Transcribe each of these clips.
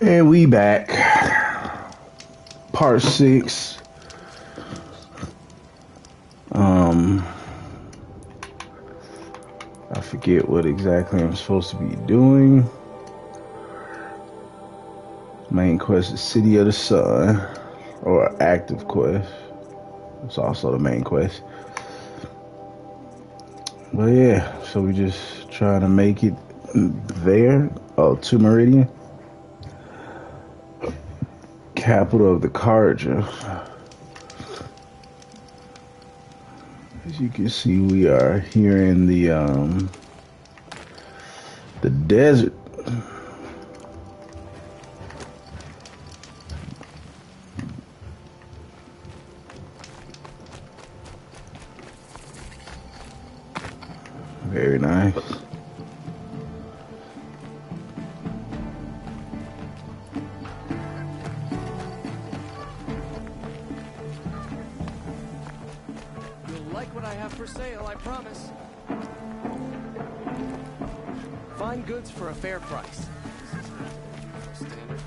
And we back. Part 6. Um I forget what exactly I'm supposed to be doing. Main quest is City of the Sun, or active quest. It's also the main quest. But yeah, so we just trying to make it there. Oh, to Meridian, capital of the Carja. As you can see, we are here in the desert. Very nice. You'll like what I have for sale, I promise. Fine goods for a fair price. Standard.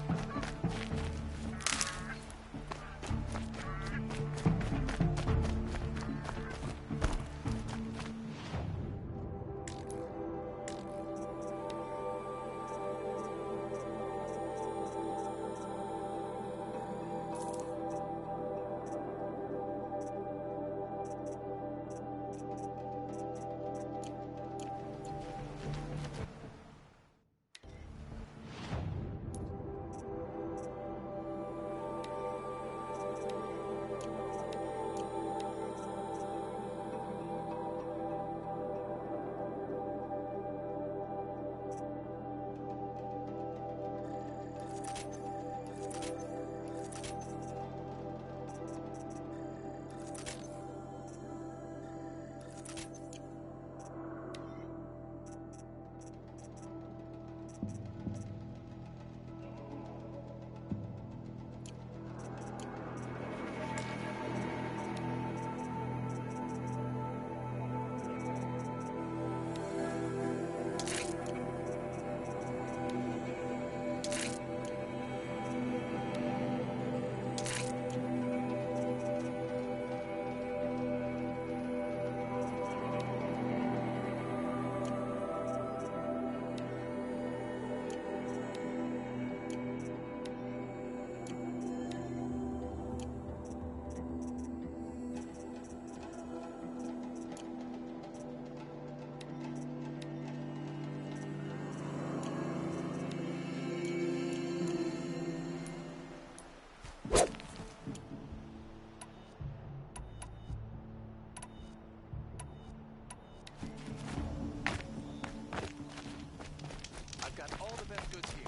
I've got all the best goods here.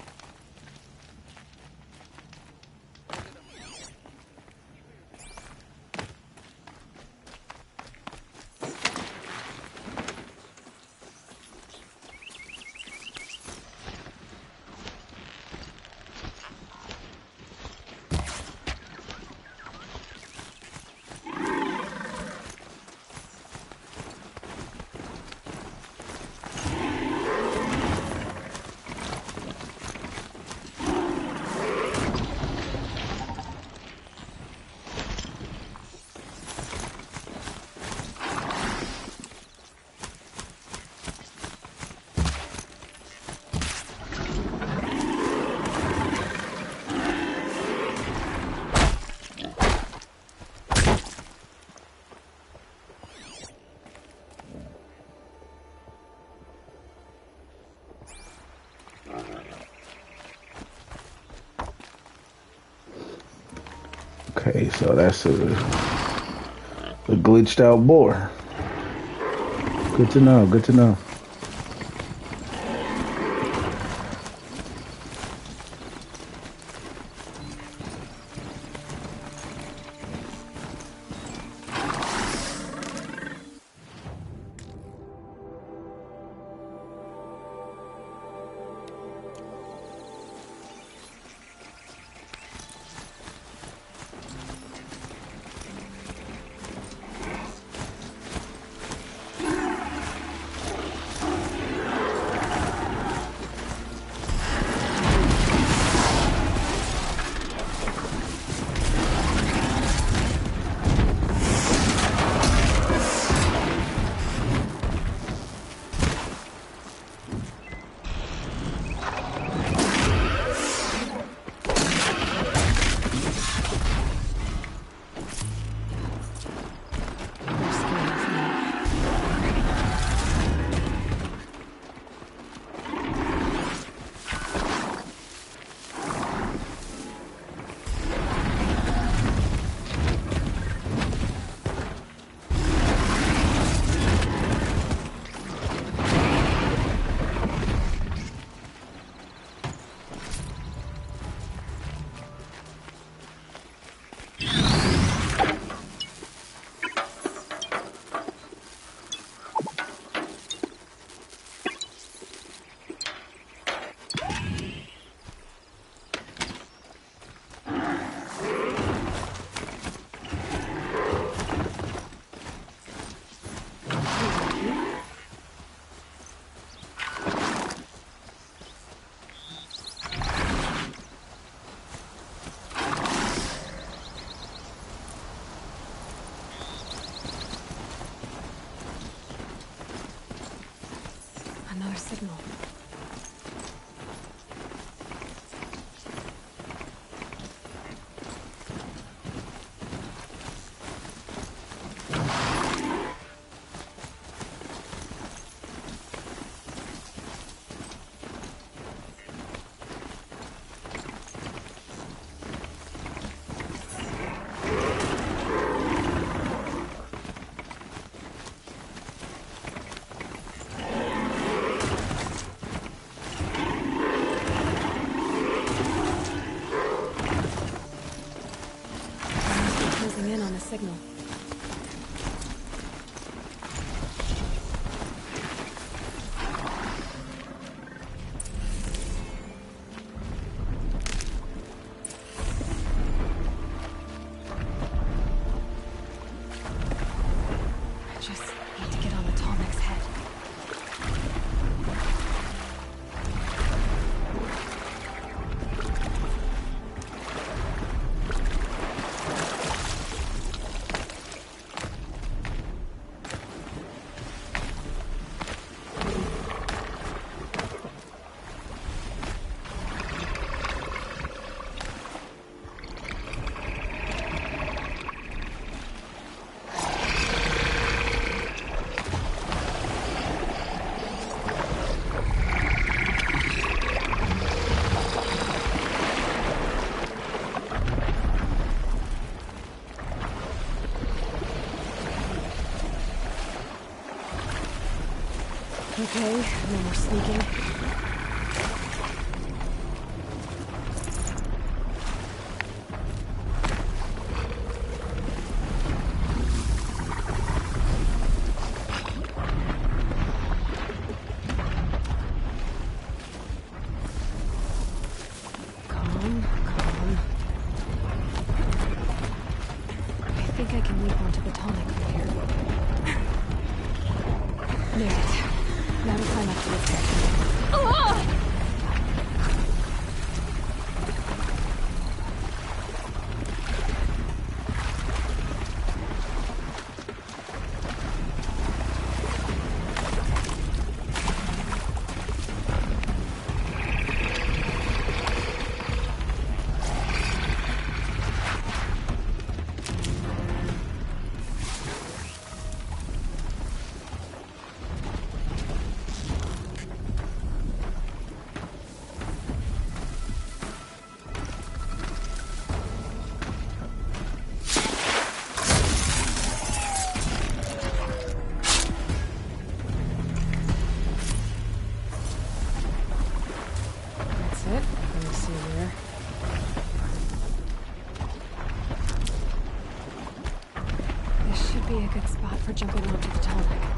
Okay, so that's a glitched out boar. Good to know. Good to know. signal. I just need to get on the Tallneck's head. Okay, no more sneaking. Calm, calm. I think I can leap onto the Tallneck from here. Made it. Now to climb up to its head. Oh! Be a good spot for jumping onto the Tallneck.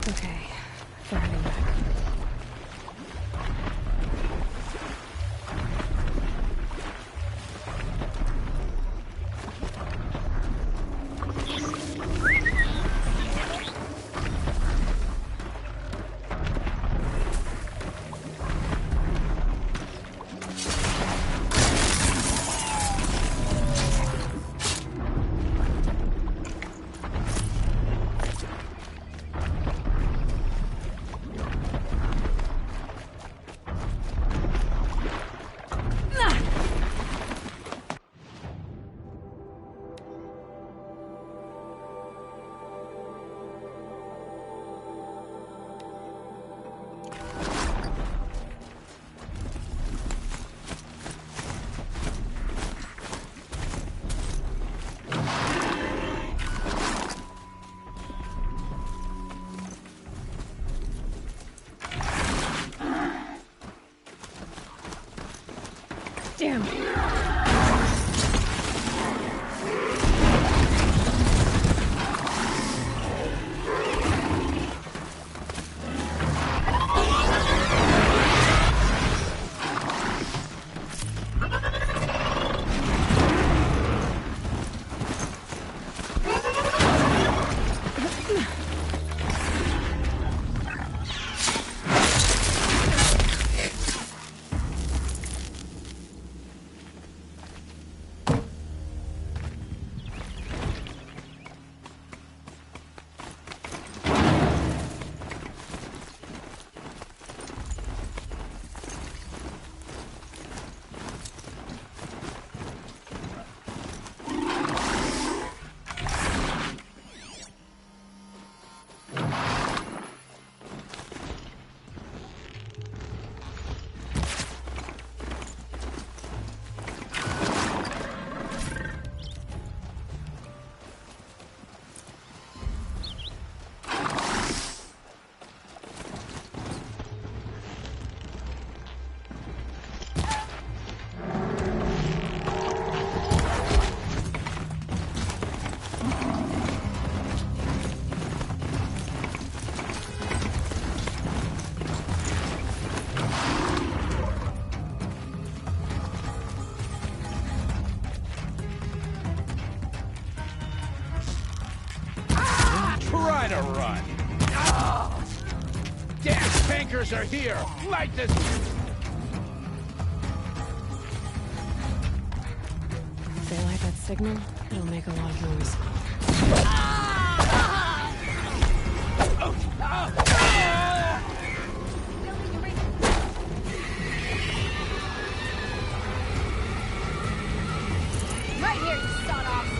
Okay, they're heading back. Damn. Try to run! Oh. Gas tankers are here! Light this... If they light that signal, it'll make a lot of noise. Right here, you sawed-offs!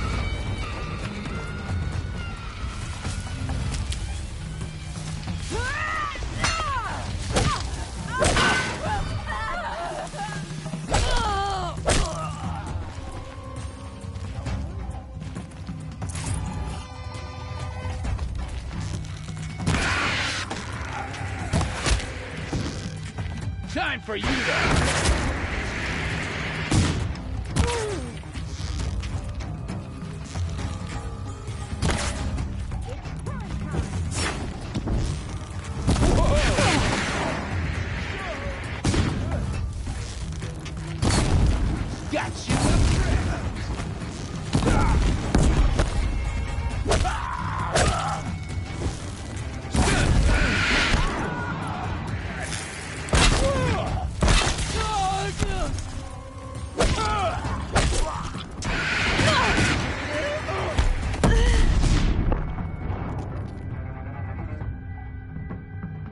Time for you to... Got you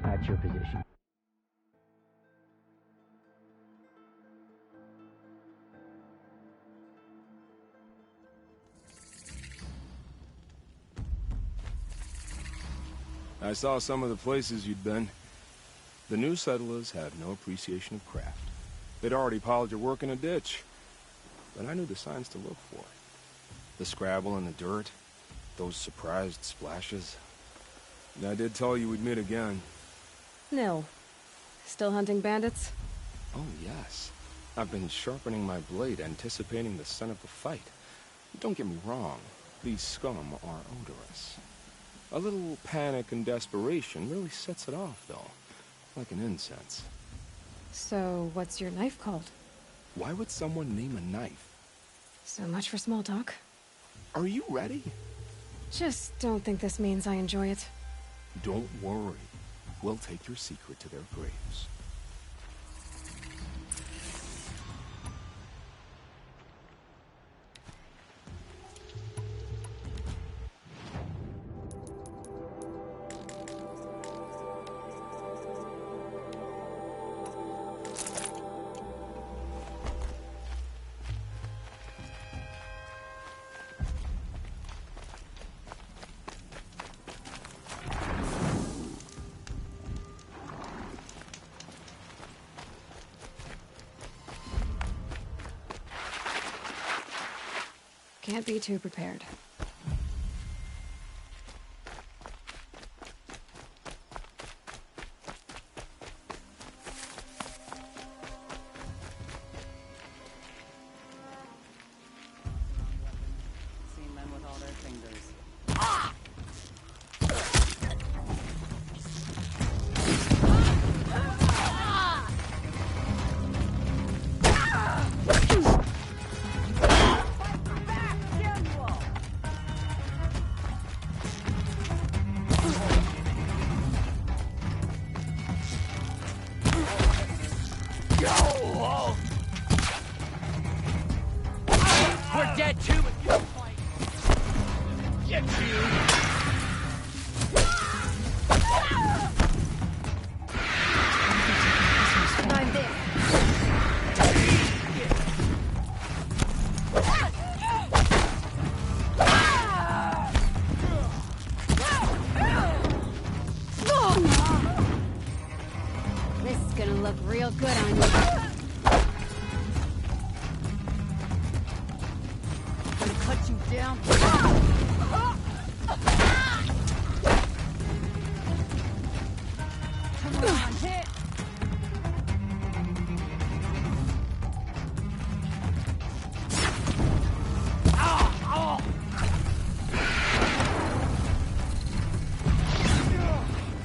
at your position. I saw some of the places you'd been. The new settlers had no appreciation of craft. They'd already piled your work in a ditch. But I knew the signs to look for. The scrabble in the dirt, those surprised splashes. And I did tell you we'd meet again. Nil. Still hunting bandits? Oh, yes. I've been sharpening my blade, anticipating the scent of the fight. Don't get me wrong. These scum are odorous. A little panic and desperation really sets it off, though. Like an incense. So, what's your knife called? Why would someone name a knife? So much for small talk. Are you ready? Just don't think this means I enjoy it. Don't worry. We'll take your secret to their graves. Can't be too prepared. Seen men with all their fingers. We're dead too, but you fight. Get you! I'm there. This is gonna look real good on you. Gonna cut you down. Come on, hit!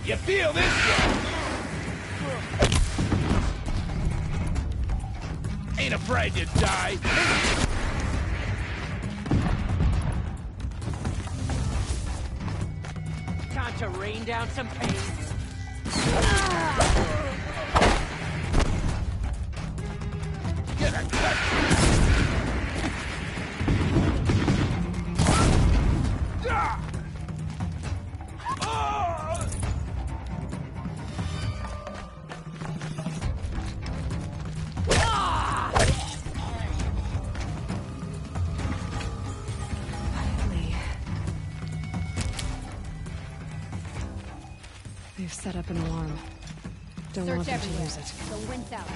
You feel this one? Ain't afraid to die. Time to rain down some pain. Get a cut. Finally. They've set up an alarm. Don't want Search them to everywhere. use it. Don't wince out.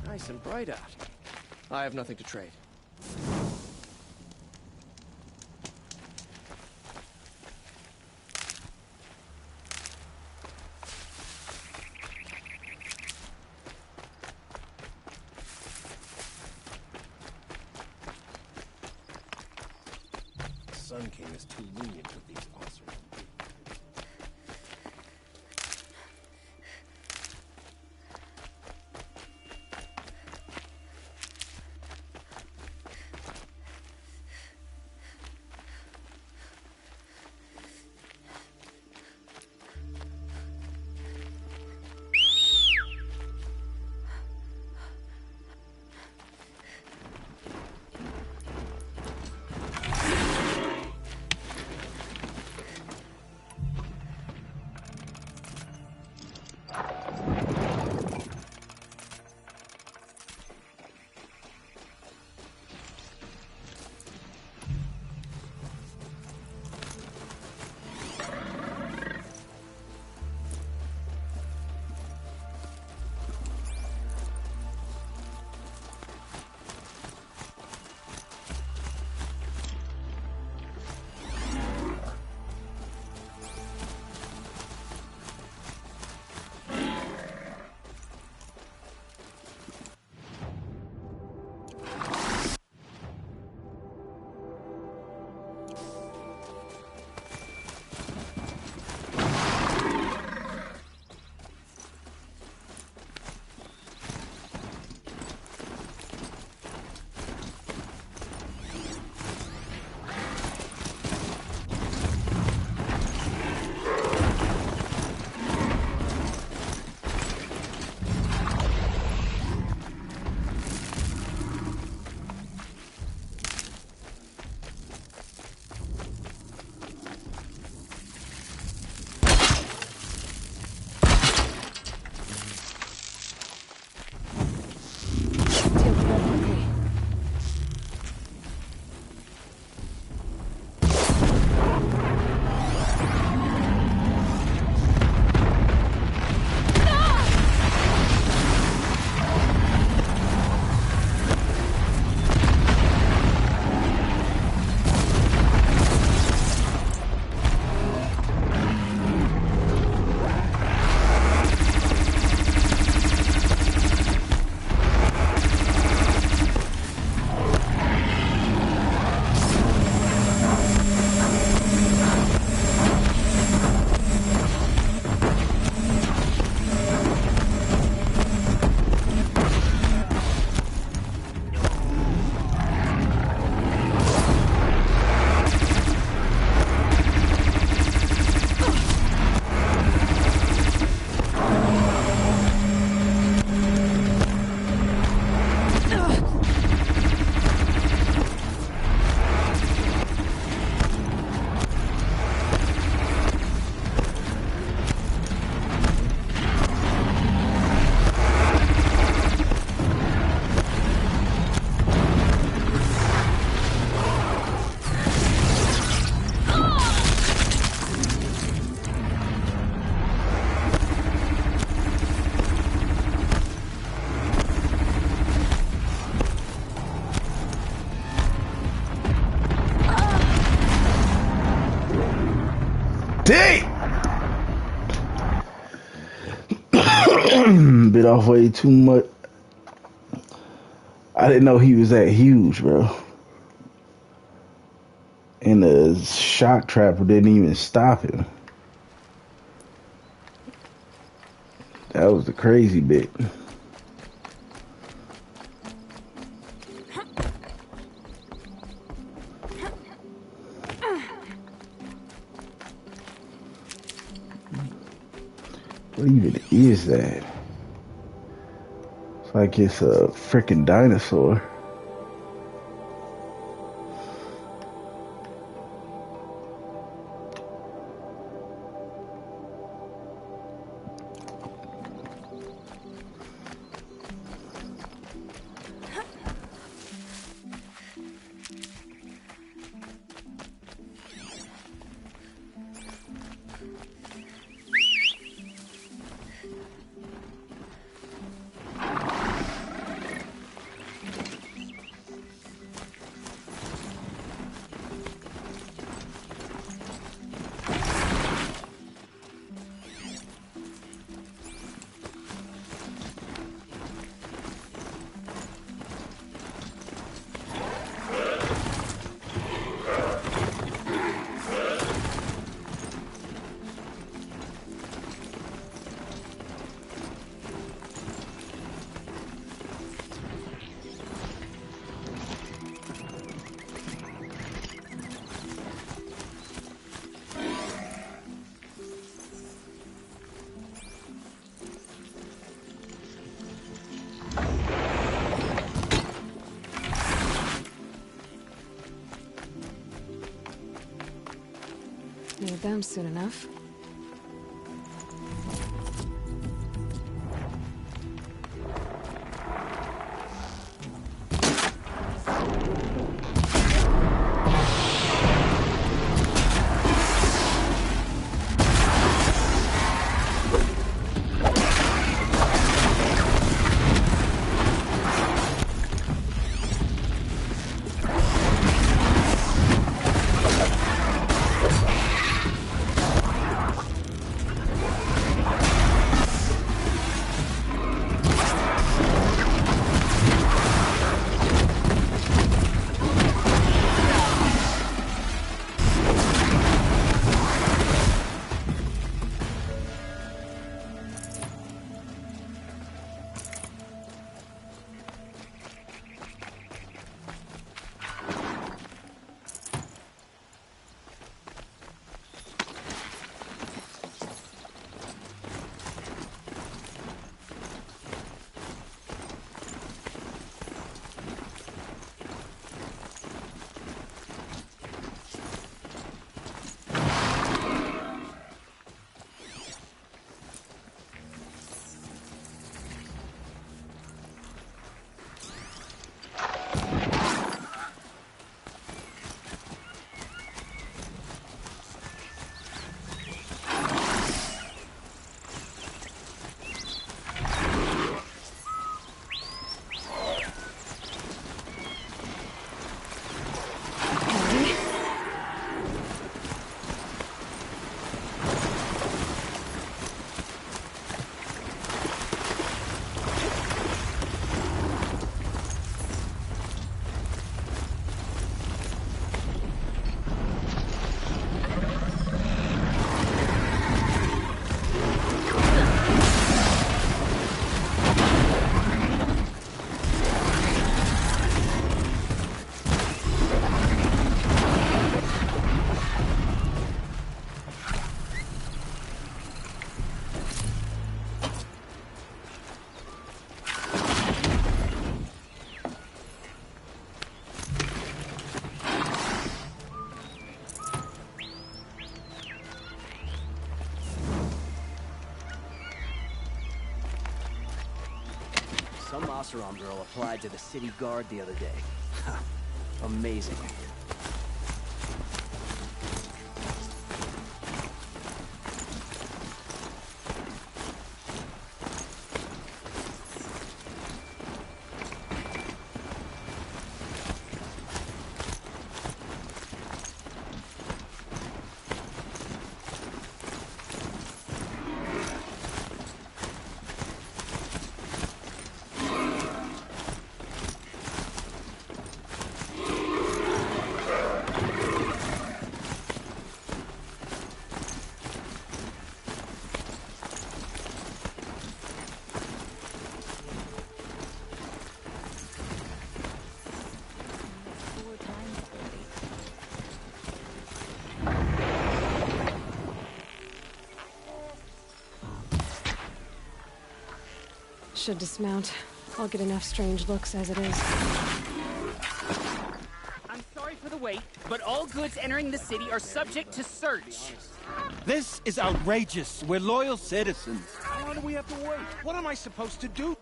Nice and bright out. I have nothing to trade. Sun King is too lenient with these officers. bit off way too much. I didn't know he was that huge, bro. And the shock trapper didn't even stop him. That was the crazy bit. What even is that? It's like it's a freaking dinosaur. Need them soon enough. Some Oseram girl applied to the city guard the other day. Amazing. should dismount. I'll get enough strange looks as it is. I'm sorry for the wait, but all goods entering the city are subject to search. This is outrageous. We're loyal citizens. Why do we have to wait? What am I supposed to do?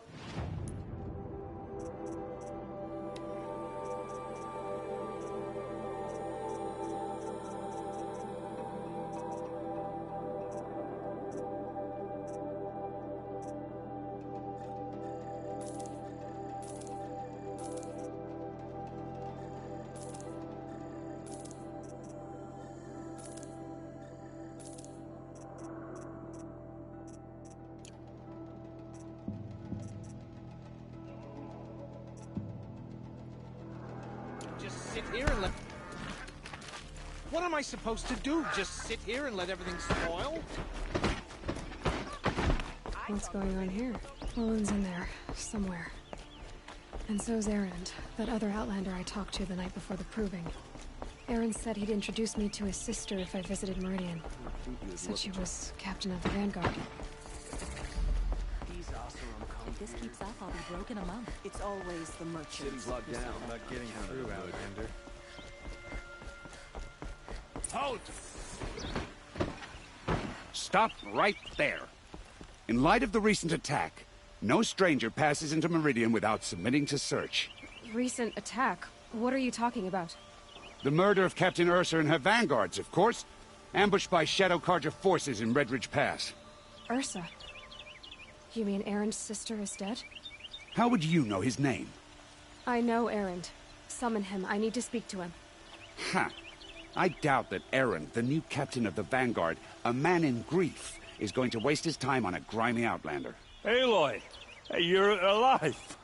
Just sit here and let... What am I supposed to do? Just sit here and let everything spoil? What's going on here? Owen's in there, somewhere. And so's Erend, that other Outlander I talked to the night before the proving. Erend said he'd introduce me to his sister if I visited Meridian. Said she was captain of the Vanguard. These Oseram come. If this keeps up, I'll be broke in a month. It's always the merchants. City's locked down. Not getting through, Outlander. Halt! Stop right there. In light of the recent attack, no stranger passes into Meridian without submitting to search. Recent attack? What are you talking about? The murder of Captain Ursa and her vanguards, of course. Ambushed by Shadow Carja forces in Redridge Pass. Ursa? You mean Erend's sister is dead? How would you know his name? I know Erend. Summon him. I need to speak to him. Ha! I doubt that Erend, the new captain of the Vanguard, a man in grief, is going to waste his time on a grimy Outlander. Aloy! Hey, you're alive!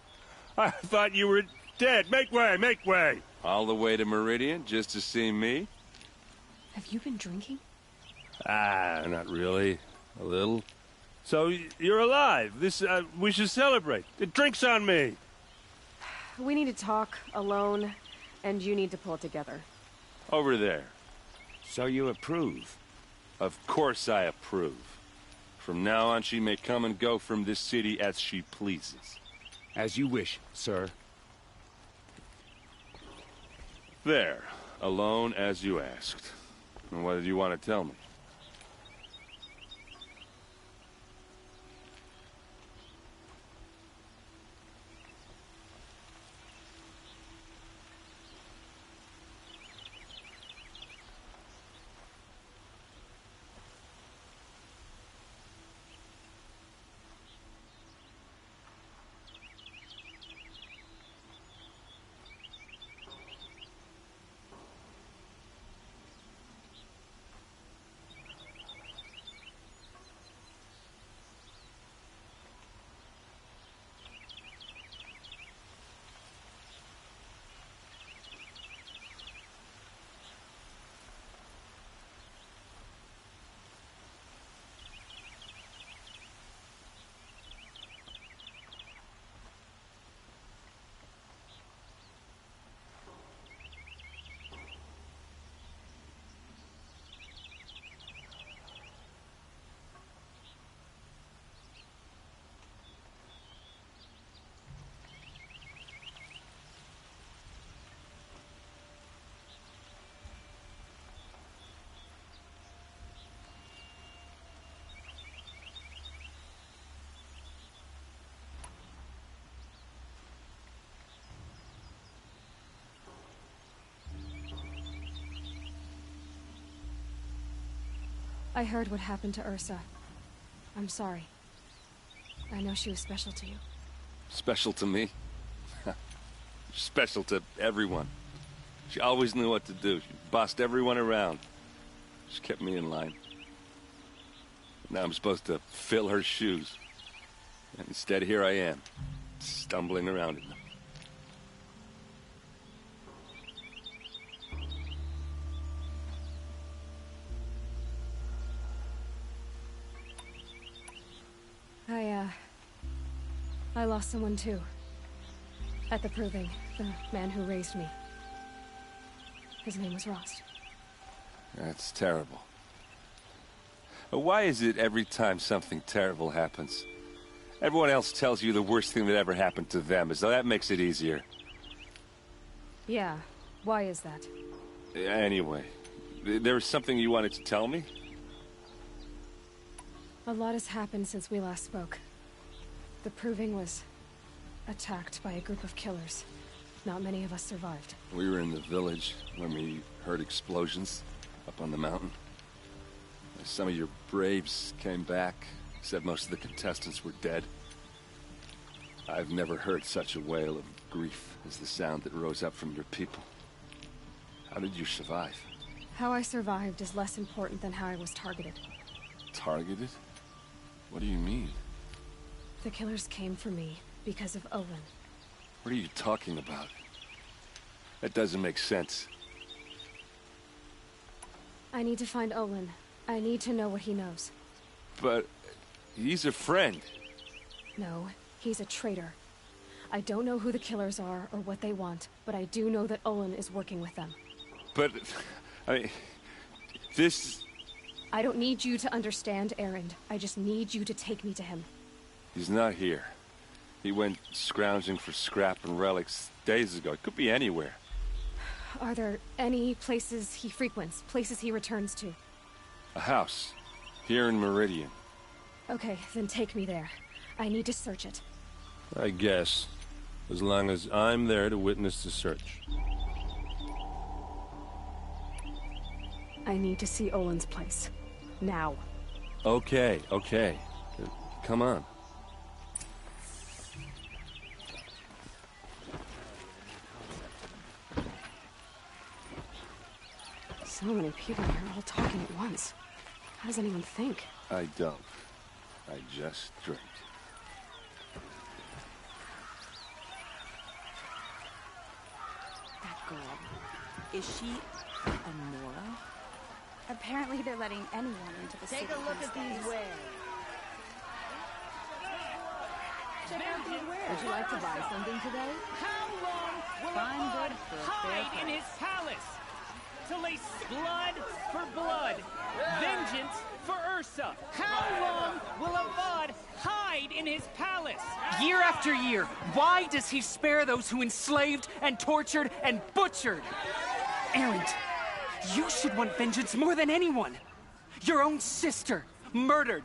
I thought you were dead. Make way, make way! All the way to Meridian just to see me? Have you been drinking? Ah, not really. A little. So, you're alive. We should celebrate. The drink's on me. We need to talk, alone, and you need to pull it together. Over there. So you approve? Of course I approve. From now on, she may come and go from this city as she pleases. As you wish, sir. There. Alone as you asked. And what did you want to tell me? I heard what happened to Ursa. I'm sorry. I know she was special to you. Special to me? Special to everyone. She always knew what to do. She bossed everyone around. She kept me in line. Now I'm supposed to fill her shoes. And instead, here I am, stumbling around in them. I lost someone too. At the proving, the man who raised me. His name was Rost. That's terrible. Why is it every time something terrible happens, Everyone else tells you the worst thing that ever happened to them, so that makes it easier. Yeah, why is that? Anyway, there was something you wanted to tell me? A lot has happened since we last spoke. The Proving was attacked by a group of killers. Not many of us survived. We were in the village when we heard explosions up on the mountain. Some of your braves came back, said most of the contestants were dead. I've never heard such a wail of grief as the sound that rose up from your people. How did you survive? How I survived is less important than how I was targeted. Targeted? What do you mean? The killers came for me because of Owen. What are you talking about? That doesn't make sense. I need to find Olin. I need to know what he knows. But he's a friend. No, he's a traitor. I don't know who the killers are or what they want, but I do know that Olin is working with them. But, I mean, this... I don't need you to understand, Erend. I just need you to take me to him. He's not here. He went scrounging for scrap and relics days ago. It could be anywhere. Are there any places he frequents, places he returns to? A house. Here in Meridian. Okay, then take me there. I need to search it. I guess. As long as I'm there to witness the search. I need to see Olin's place. Now. Okay. Come on. So many people here all talking at once. How does anyone think? I don't. I just drink. That girl. Is she Nora? Apparently they're letting anyone into the city. Take a look at these wares. Check out these wares. Would you like to buy something today? How long will Fine Avad good for a fair hide in price. his palace? Till they blood for blood, vengeance for Ursa. How long will Avad hide in his palace? Year after year, why does he spare those who enslaved and tortured and butchered? Erend, you should want vengeance more than anyone. Your own sister, murdered,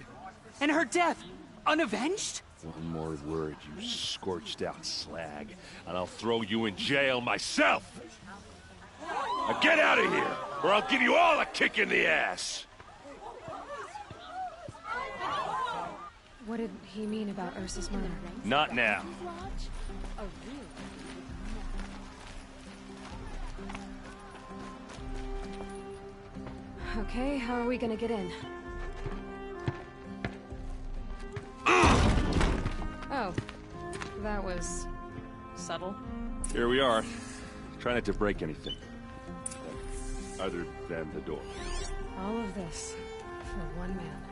and her death, unavenged? One more word, you scorched out slag, and I'll throw you in jail myself! Now get out of here, or I'll give you all a kick in the ass! What did he mean about Ursa's murder? Not now. Okay, how are we gonna get in? Oh, that was subtle. Here we are. Try not to break anything. Other than the door. All of this for one man.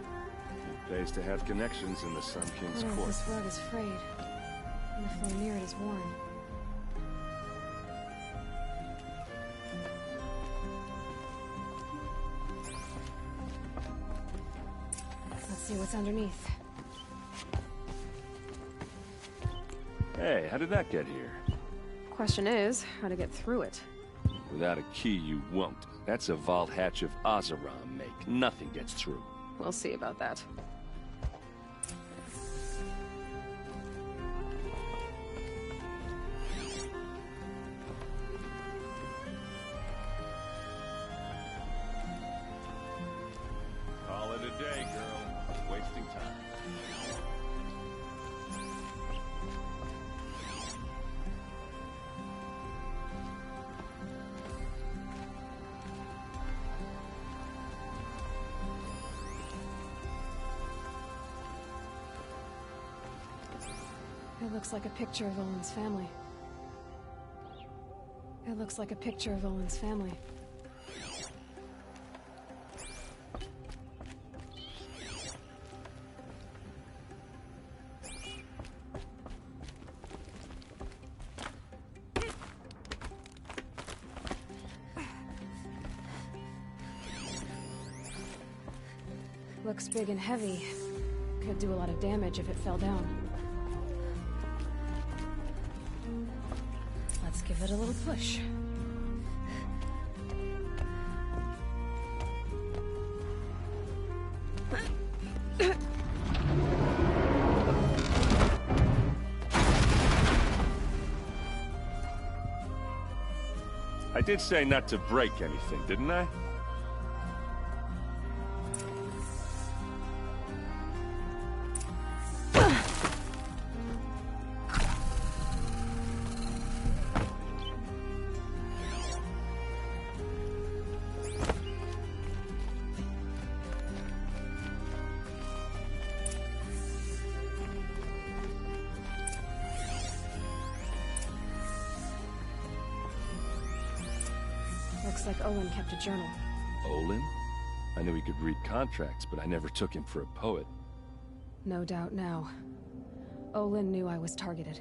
It pays to have connections in the Sun King's court. This rug is frayed, and the floor near it is worn. Let's see what's underneath. Hey, how did that get here? Question is, how to get through it. Without a key, you won't. That's a vault hatch of Oseram make. Nothing gets through. We'll see about that. Call it a day, girl. Wasting time. It looks like a picture of Olin's family. It looks like a picture of Olin's family. Looks big and heavy. Could do a lot of damage if it fell down. it a little push. I did say not to break anything, didn't I? Looks like Olin kept a journal. Olin? I knew he could read contracts, but I never took him for a poet. No doubt now. Olin knew I was targeted.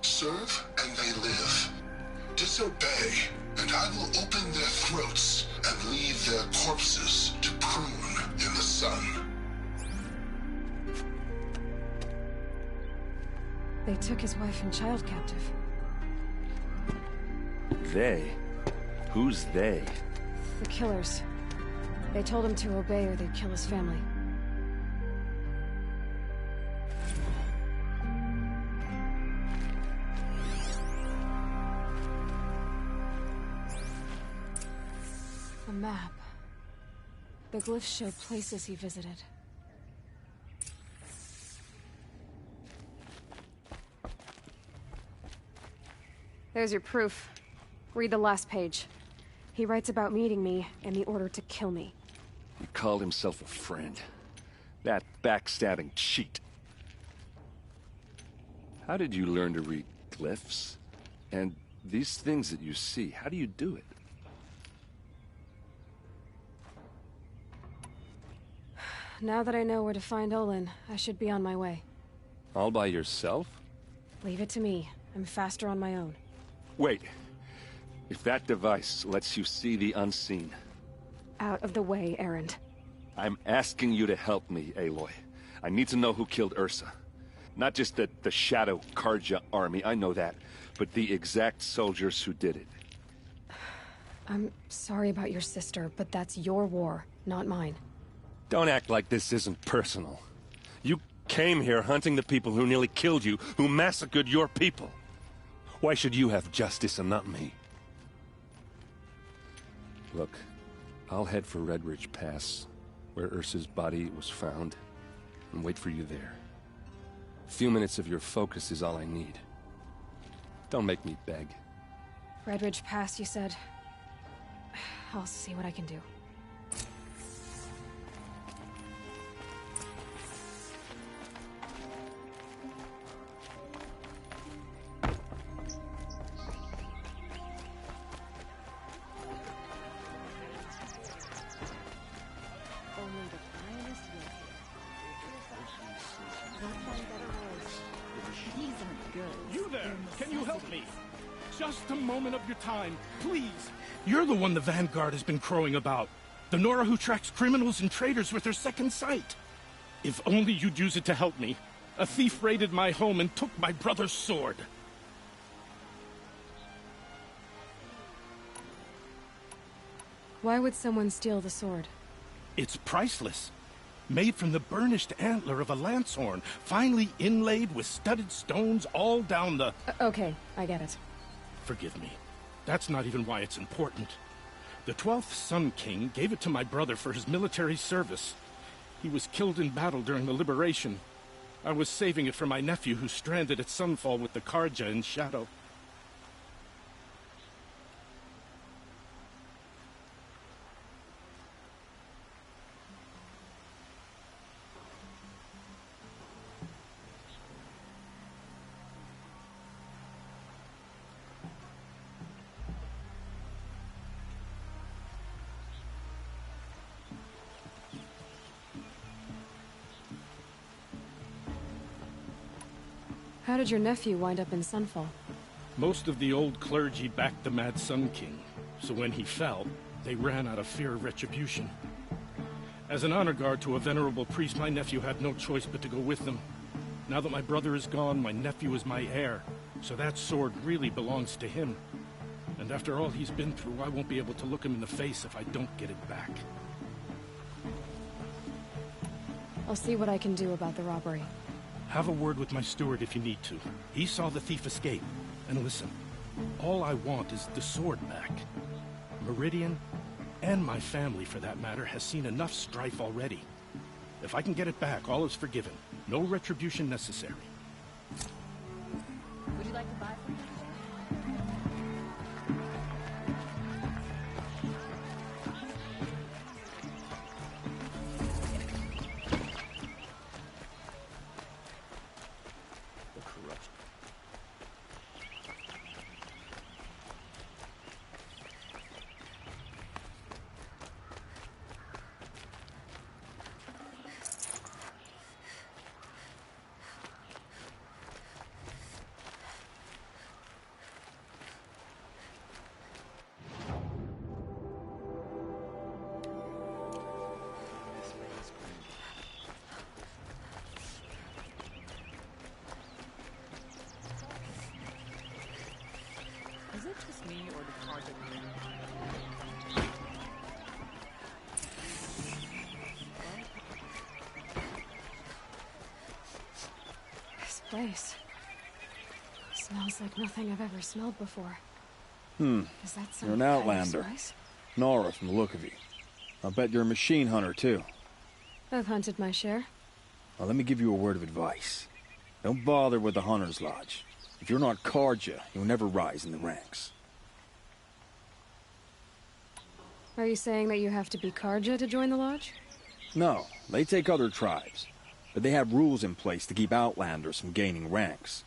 Serve and they live. Disobey, and I will open their throats and leave their corpses to prune in the sun. They took his wife and child captive. They? Who's they? The killers. They told him to obey or they'd kill his family. A map. The glyphs show places he visited. There's your proof. Read the last page. He writes about meeting me and the order to kill me. He called himself a friend. That backstabbing cheat. How did you learn to read glyphs? And these things that you see, how do you do it? Now that I know where to find Olin, I should be on my way. All by yourself? Leave it to me. I'm faster on my own. Wait. If that device lets you see the unseen... Out of the way, Erend. I'm asking you to help me, Aloy. I need to know who killed Ursa. Not just the Shadow Karja army, I know that, but the exact soldiers who did it. I'm sorry about your sister, but that's your war, not mine. Don't act like this isn't personal. You came here hunting the people who nearly killed you, who massacred your people. Why should you have justice and not me? Look, I'll head for Red Ridge Pass, where Ursa's body was found, and wait for you there. A few minutes of your focus is all I need. Don't make me beg. Red Ridge Pass, you said? I'll see what I can do. You there! Can you help me? Just a moment of your time, please! You're the one the Vanguard has been crowing about. The Nora who tracks criminals and traitors with her second sight. If only you'd use it to help me. A thief raided my home and took my brother's sword. Why would someone steal the sword? It's priceless. Made from the burnished antler of a lancehorn, finely inlaid with studded stones all down the... Okay, I get it. Forgive me. That's not even why it's important. The 12th Sun King gave it to my brother for his military service. He was killed in battle during the Liberation. I was saving it for my nephew who's stranded at Sunfall with the Karja in Shadow. How did your nephew wind up in Sunfall? Most of the old clergy backed the Mad Sun King, so when he fell, they ran out of fear of retribution. As an honor guard to a venerable priest, my nephew had no choice but to go with them. Now that my brother is gone, my nephew is my heir, so that sword really belongs to him. And after all he's been through, I won't be able to look him in the face if I don't get it back. I'll see what I can do about the robbery. Have a word with my steward if you need to. He saw the thief escape. And listen, all I want is the sword back. Meridian, and my family for that matter, has seen enough strife already. If I can get it back, all is forgiven. No retribution necessary. Would you like to buy from me? Is it just me, or did Project This place smells like nothing I've ever smelled before. Is that some You're an kind of outlander. spice? Nora, from the look of you. I bet you're a machine hunter, too. I've hunted my share. Well, let me give you a word of advice. Don't bother with the Hunter's Lodge. If you're not Karja, you'll never rise in the ranks. Are you saying that you have to be Karja to join the lodge? No, they take other tribes. But they have rules in place to keep outlanders from gaining ranks.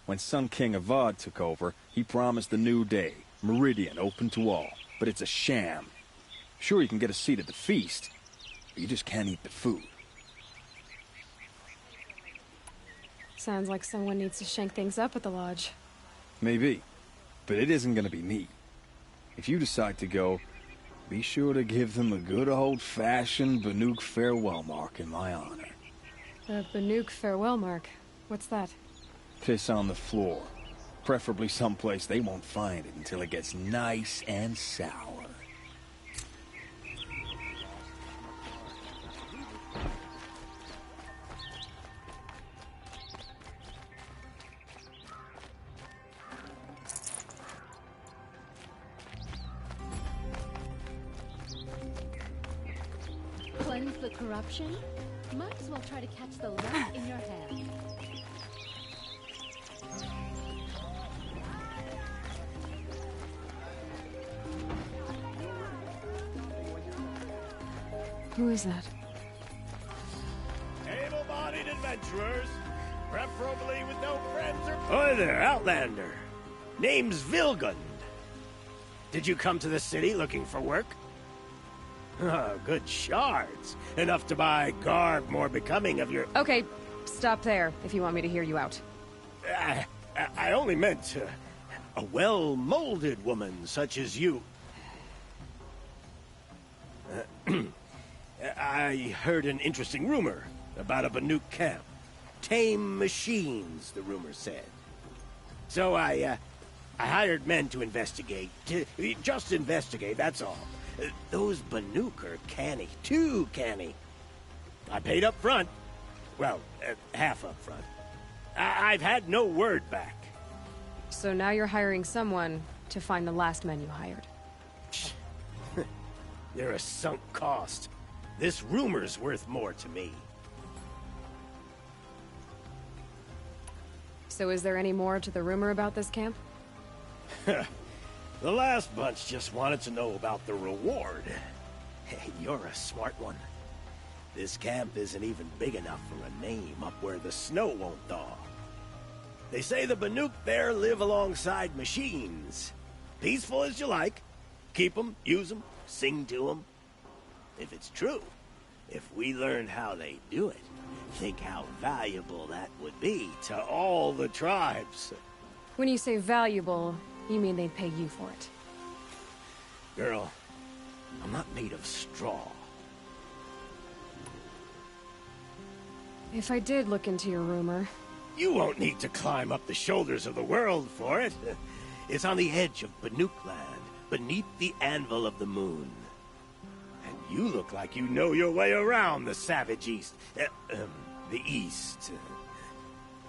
When Sun King Avad took over, he promised a new day, Meridian open to all. But it's a sham. Sure, you can get a seat at the feast, but you just can't eat the food. Sounds like someone needs to shake things up at the lodge. Maybe, but it isn't gonna be me. If you decide to go, be sure to give them a good old-fashioned Banuk farewell mark in my honor. A Banuk farewell mark. What's that? Piss on the floor. Preferably someplace they won't find it until it gets nice and sour. Cleanse the corruption? Might as well try to catch the light in your hand. Who is that? Able-bodied adventurers, preferably with no friends or... Hi there, Outlander. Name's Vilgund. Did you come to the city looking for work? Oh, good shards. Enough to buy garb more becoming of your... Okay, stop there, if you want me to hear you out. I only meant a well-molded woman such as you. I heard an interesting rumor about a Banuk camp. Tame machines, the rumor said. So I hired men to investigate. Just investigate, that's all. Those Banuk are canny, too canny. I paid up front. Well, half up front. I've had no word back. So now you're hiring someone to find the last men you hired. They're a sunk cost. This rumor's worth more to me. So is there any more to the rumor about this camp? The last bunch just wanted to know about the reward. Hey, you're a smart one. This camp isn't even big enough for a name up where the snow won't thaw. They say the Banuk there live alongside machines. Peaceful as you like. Keep them, use them, sing to them. If it's true, if we learned how they do it, think how valuable that would be to all the tribes. When you say valuable, you mean they'd pay you for it. Girl, I'm not made of straw. If I did look into your rumor... You won't need to climb up the shoulders of the world for it. It's on the edge of Banuk land, beneath the anvil of the moon. And you look like you know your way around the savage east. The east.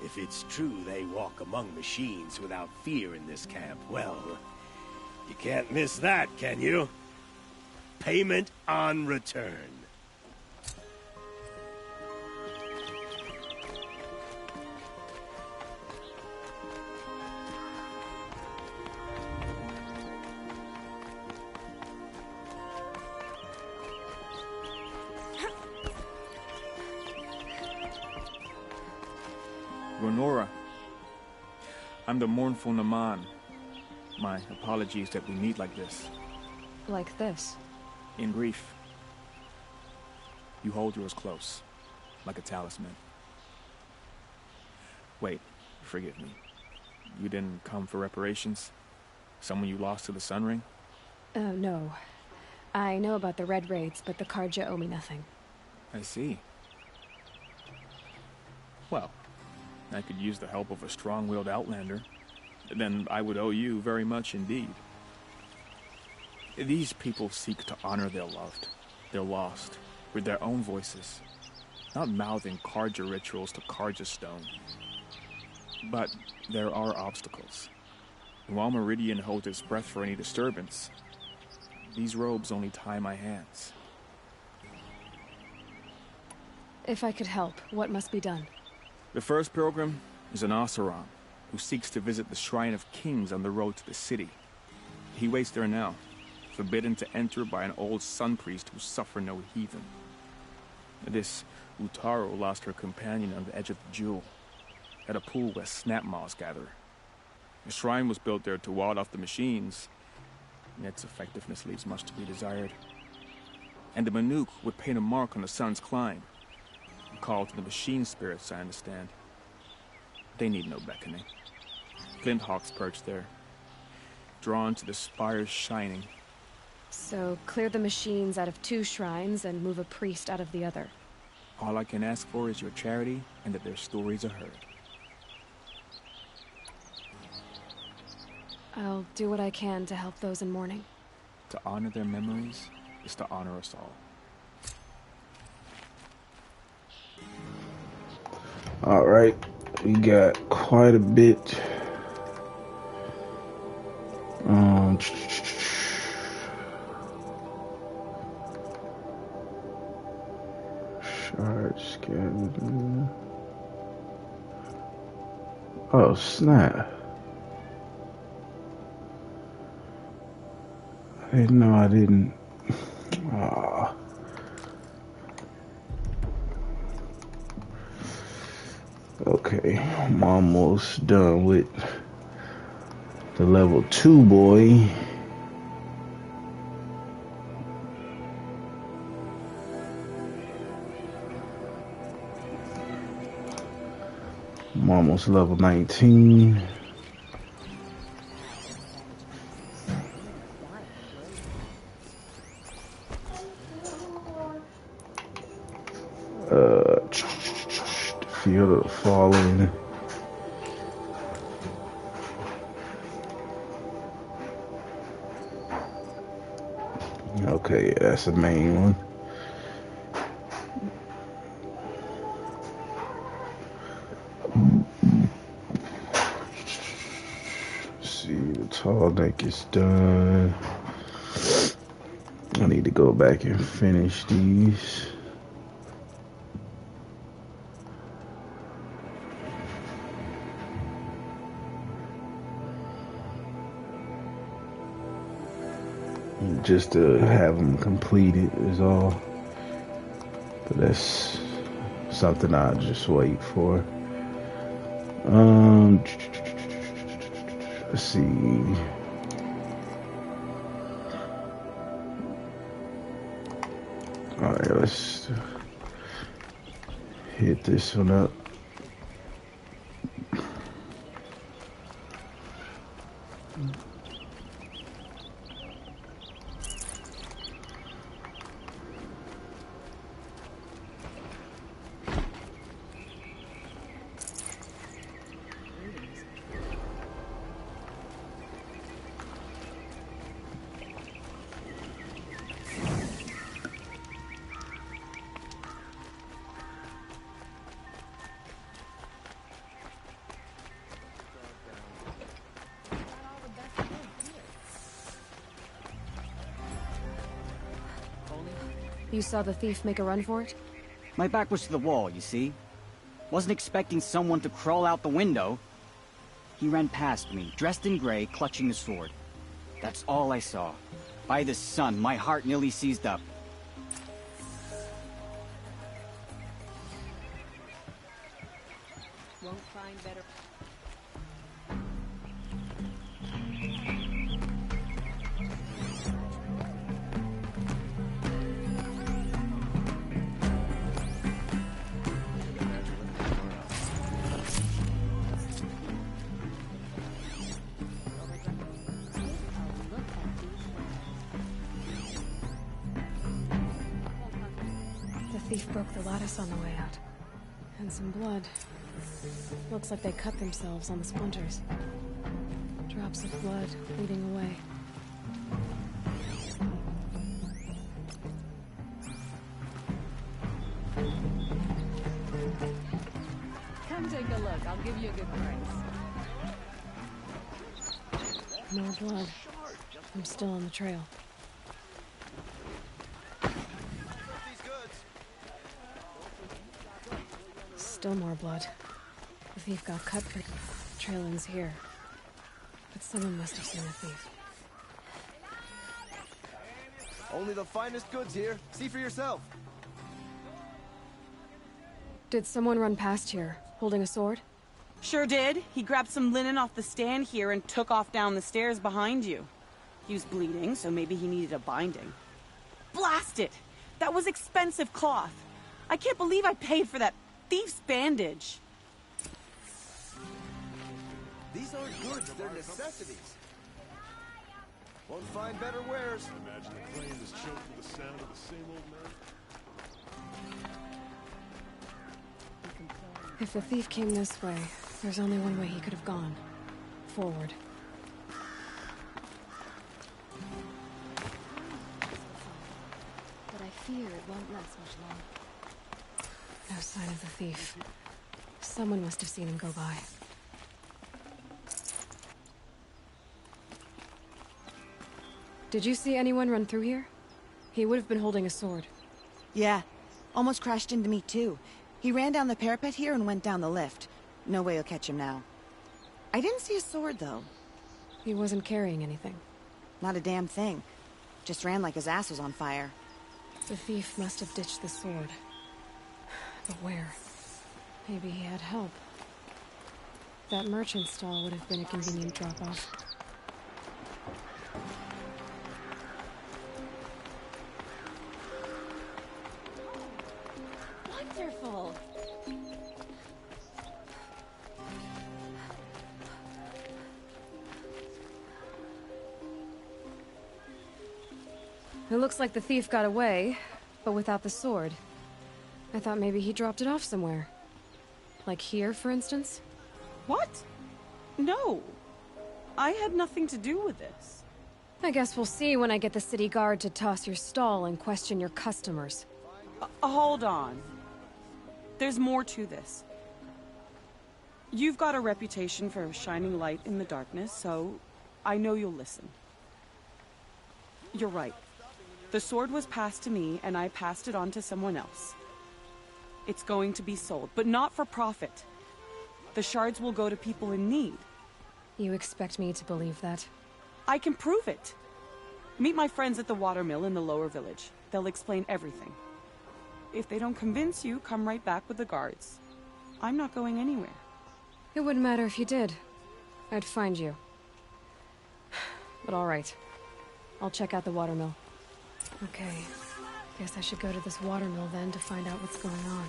If it's true they walk among machines without fear in this camp, well, you can't miss that, can you? Payment on return. Ronora, I'm the mournful Naman. My apologies that we meet like this. Like this? In grief. You hold yours close, like a talisman. Wait, forgive me. You didn't come for reparations? Someone you lost to the Sun Ring? No. I know about the Red Raids, but the Karja owe me nothing. I see. Well, I could use the help of a strong-willed outlander. Then I would owe you very much indeed. These people seek to honor their loved, their lost, with their own voices, not mouthing Karja rituals to Karja stone. But there are obstacles. And while Meridian holds its breath for any disturbance, these robes only tie my hands. If I could help, what must be done? The first pilgrim is an Oseram, who seeks to visit the Shrine of Kings on the road to the city. He waits there now, forbidden to enter by an old sun priest who suffer no heathen. This Utaro lost her companion on the edge of the jewel, at a pool where snap moths gather. The shrine was built there to ward off the machines, and its effectiveness leaves much to be desired. And the Banuk would paint a mark on the sun's climb, called to the machine spirits, I understand. They need no beckoning. Flint hawks perch there, drawn to the spires shining. So, clear the machines out of 2 shrines and move a priest out of the other. All I can ask for is your charity and that their stories are heard. I'll do what I can to help those in mourning. To honor their memories is to honor us all. All right, we got quite a bit. Shard scattered. Oh snap! I didn't know I didn't. Ah. Okay, I'm almost done with the level 2 boy. I'm almost level 19. Field of the Fallen. Okay, that's the main one. Let's see, the tall neck is done. I need to go back and finish these. Just to have them completed is all. But that's something I'll just wait for. Let's see. Alright, let's hit this one up. You saw the thief make a run for it? My back was to the wall, you see. Wasn't expecting someone to crawl out the window. He ran past me, dressed in gray, clutching the sword. That's all I saw. By the sun, my heart nearly seized up. Won't find better. The thief broke the lattice on the way out. And some blood. Looks like they cut themselves on the splinters. Drops of blood bleeding away. Come take a look. I'll give you a good price. More blood. I'm still on the trail. Still more blood. The thief got cut for... Trail ends here. But someone must have seen the thief. Only the finest goods here. See for yourself. Did someone run past here, holding a sword? Sure did. He grabbed some linen off the stand here and took off down the stairs behind you. He was bleeding, so maybe he needed a binding. Blast it! That was expensive cloth. I can't believe I paid for that thief's bandage. These aren't goods, they're necessities. Won't find better wares. Imagine the plane is choked with the sound of the same old man. If the thief came this way, there's only one way he could have gone. Forward. But I fear it won't last much longer. No sign of the thief. Someone must have seen him go by. Did you see anyone run through here? He would have been holding a sword. Yeah. Almost crashed into me, too. He ran down the parapet here and went down the lift. No way you'll catch him now. I didn't see a sword, though. He wasn't carrying anything. Not a damn thing. Just ran like his ass was on fire. The thief must have ditched the sword. But where? Maybe he had help. That merchant stall would have been a convenient drop-off. Wonderful! It looks like the thief got away, but without the sword. I thought maybe he dropped it off somewhere. Like here, for instance? What? No. I had nothing to do with this. I guess we'll see when I get the city guard to toss your stall and question your customers. Hold on. There's more to this. You've got a reputation for shining light in the darkness, so I know you'll listen. You're right. The sword was passed to me, and I passed it on to someone else. It's going to be sold, but not for profit. The shards will go to people in need. You expect me to believe that? I can prove it. Meet my friends at the watermill in the lower village. They'll explain everything. If they don't convince you, come right back with the guards. I'm not going anywhere. It wouldn't matter if you did. I'd find you. But all right. I'll check out the watermill. Okay. Guess I should go to this watermill then to find out what's going on.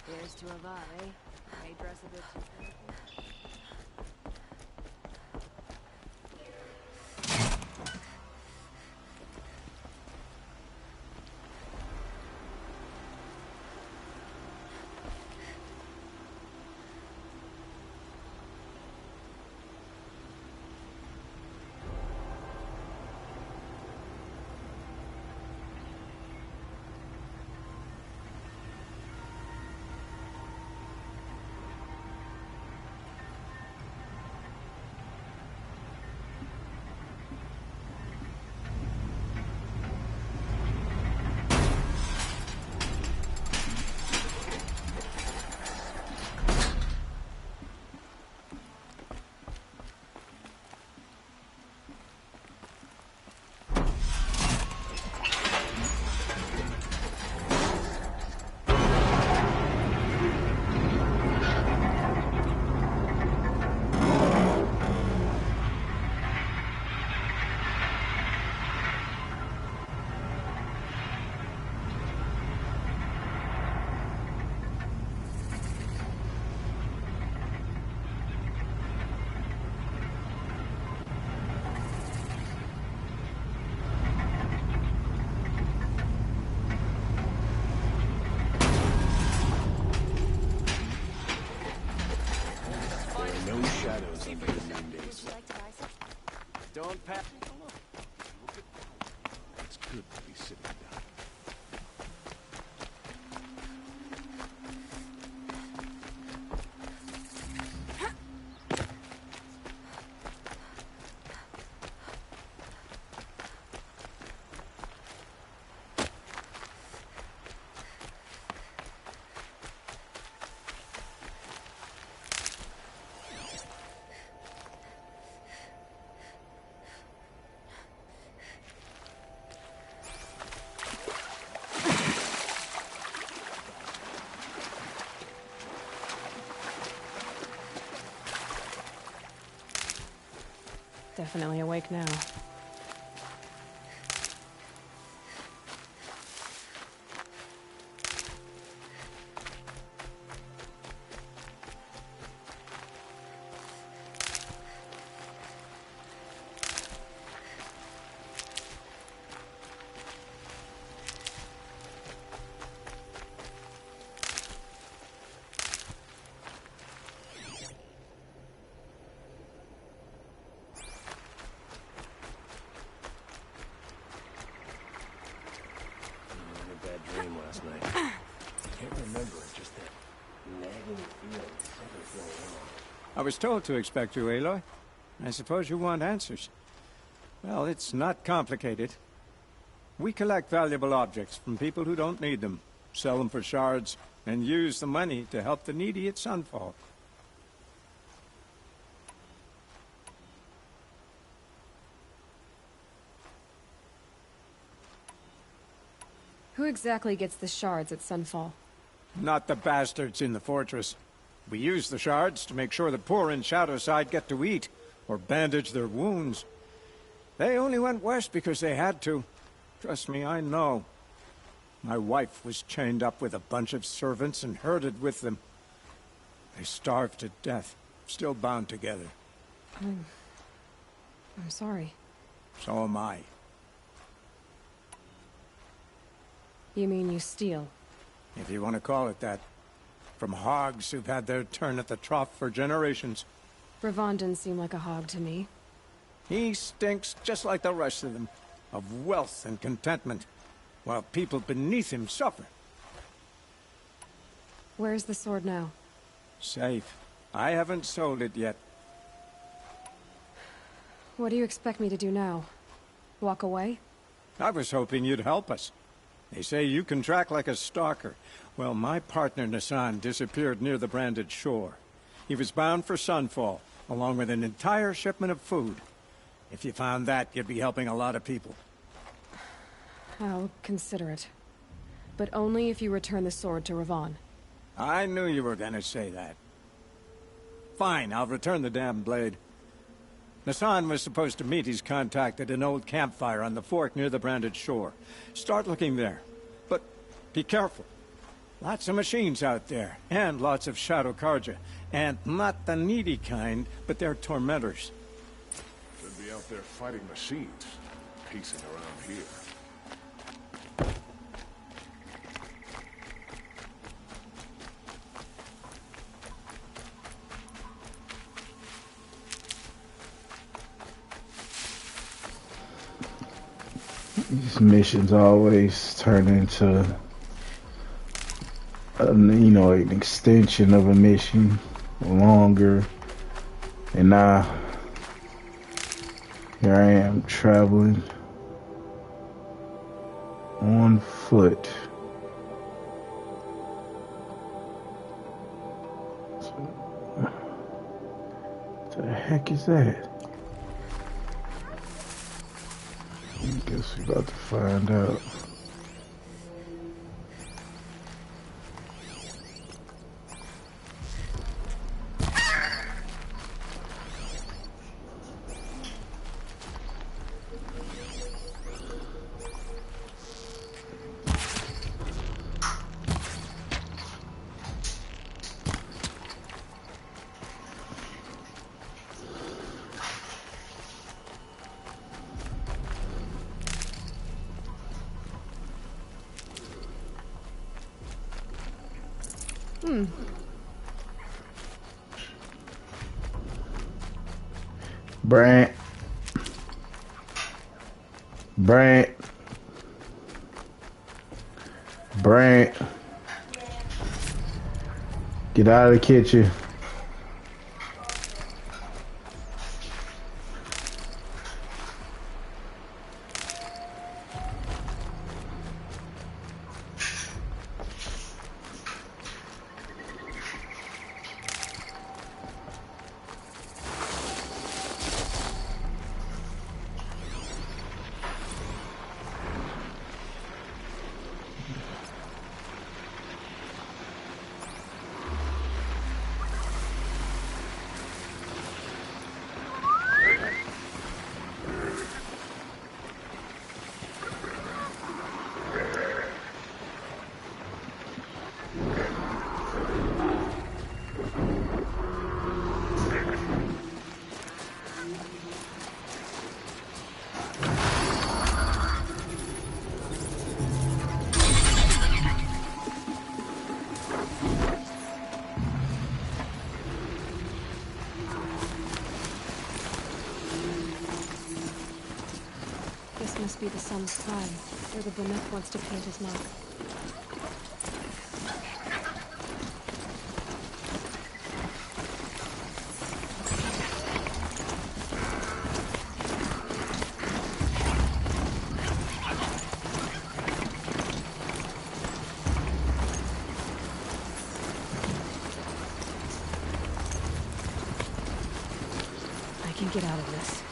Here's to Avad, eh? May dress a bit too beautiful. Don't pass. It's good to be sitting down. Definitely awake now. Last night. Can't remember it, just that nagging feeling. Something's going on. I was told to expect you, Aloy. I suppose you want answers. Well, it's not complicated. We collect valuable objects from people who don't need them, sell them for shards, and use the money to help the needy at Sunfall. Who exactly gets the shards at Sunfall? Not the bastards in the fortress. We use the shards to make sure the poor in Shadowside get to eat, or bandage their wounds. They only went west because they had to. Trust me, I know. My wife was chained up with a bunch of servants and herded with them. They starved to death, still bound together. I'm sorry. So am I. You mean you steal? If you want to call it that. From hogs who've had their turn at the trough for generations. Ravon didn't seem like a hog to me. He stinks just like the rest of them, of wealth and contentment, while people beneath him suffer. Where's the sword now? Safe. I haven't sold it yet. What do you expect me to do now? Walk away? I was hoping you'd help us. They say you can track like a stalker. Well, my partner Nassan disappeared near the branded shore. He was bound for Sunfall, along with an entire shipment of food. If you found that, you'd be helping a lot of people. I'll consider it. But only if you return the sword to Ravon. I knew you were gonna say that. Fine, I'll return the damn blade. Nassan was supposed to meet his contact at an old campfire on the fork near the branded shore. Start looking there. But be careful. Lots of machines out there, and lots of Shadow Karja. And not the needy kind, but they're tormentors. Should be out there fighting machines, pacing around here. These missions always turn into, an extension of a mission, longer. And now, here I am traveling on foot. What the heck is that? I guess we're about to find out. Brant. Brant. Brant. Get out of the kitchen. This must be the sun's time, where the Bennett wants to paint his mark. I can get out of this.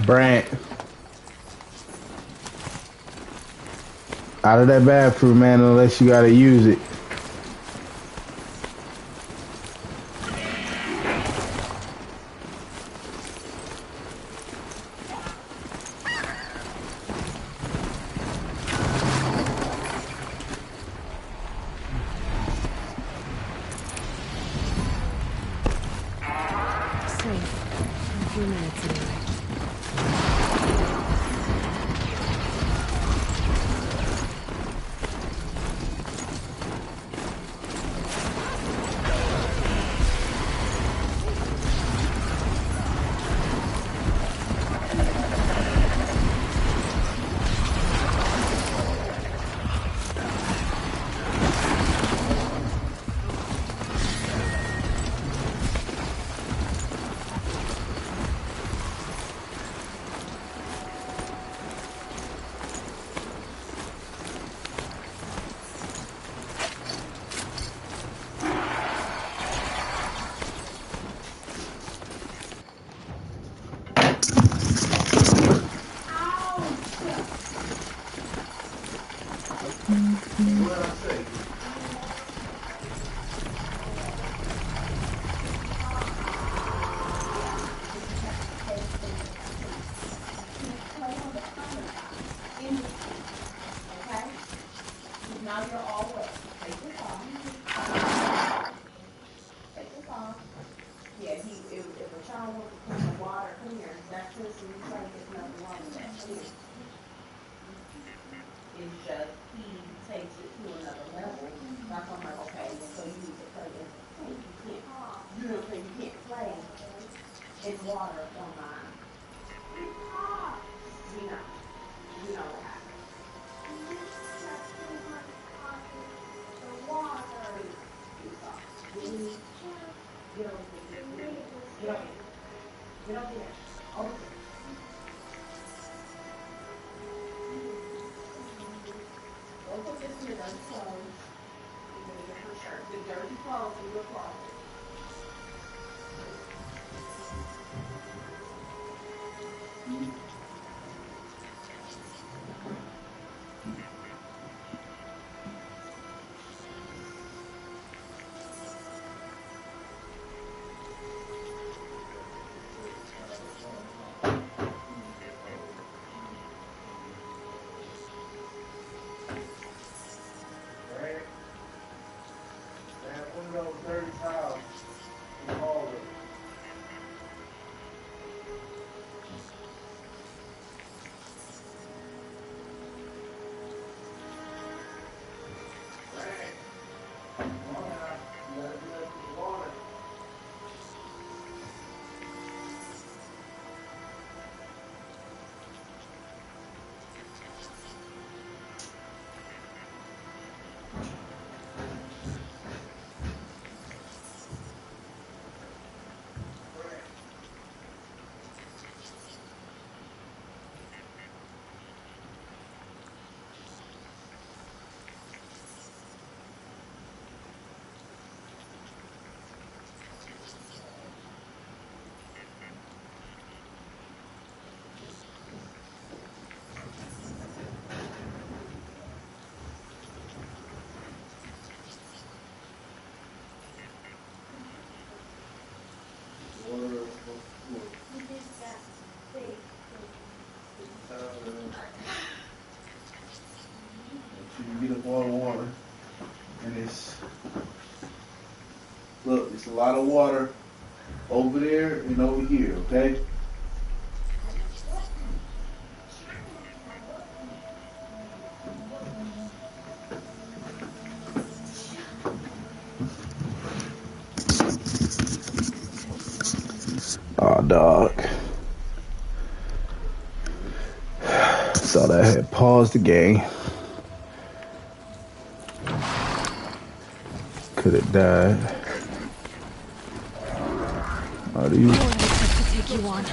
Brant. Out of that bathroom, man, unless you gotta use it. Safe. In a few minutes anyway. It's a lot of water over there and over here, okay? Oh, dog. Thought I had paused the game. Could have died. Are you? To take you on.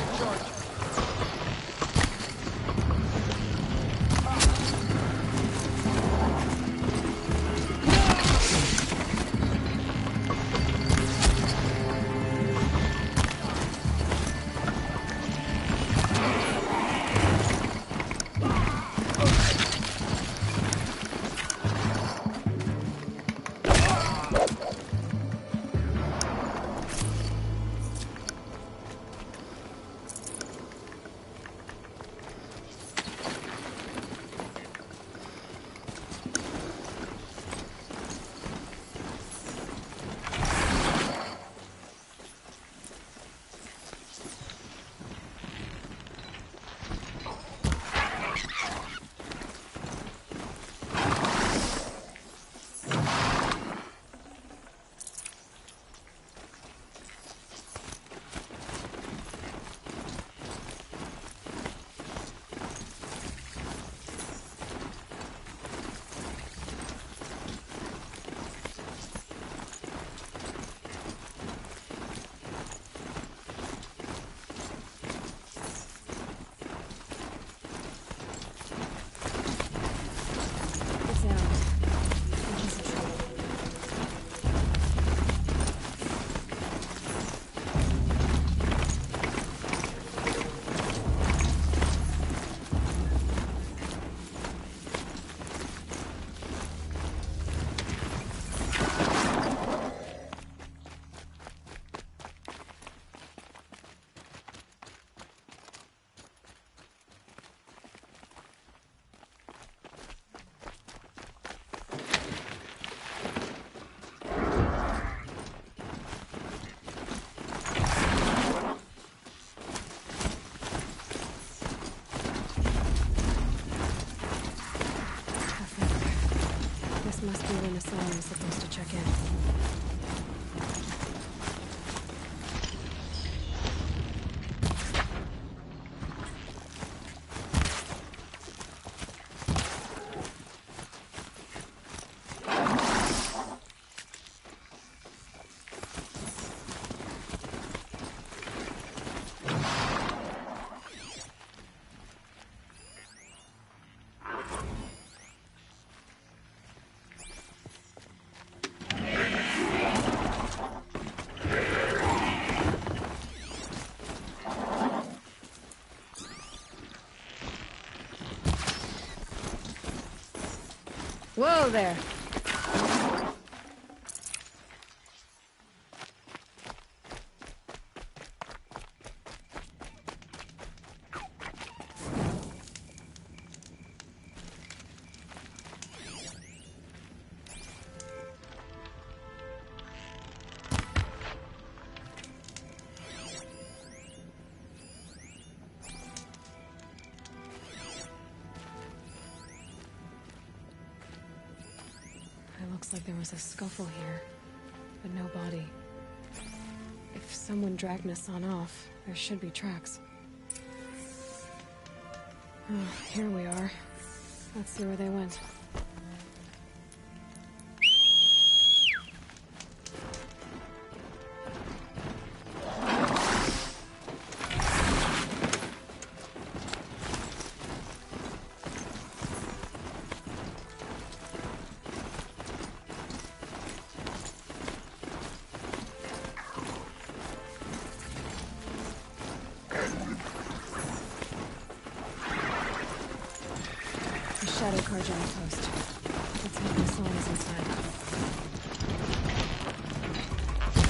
Must be when Asylum is supposed to check in. Whoa there. Looks like there was a scuffle here, but no body. If someone dragged Nassan off, there should be tracks. Oh, here we are. Let's see where they went. Shadow carjack post. Let's hope the soul is inside.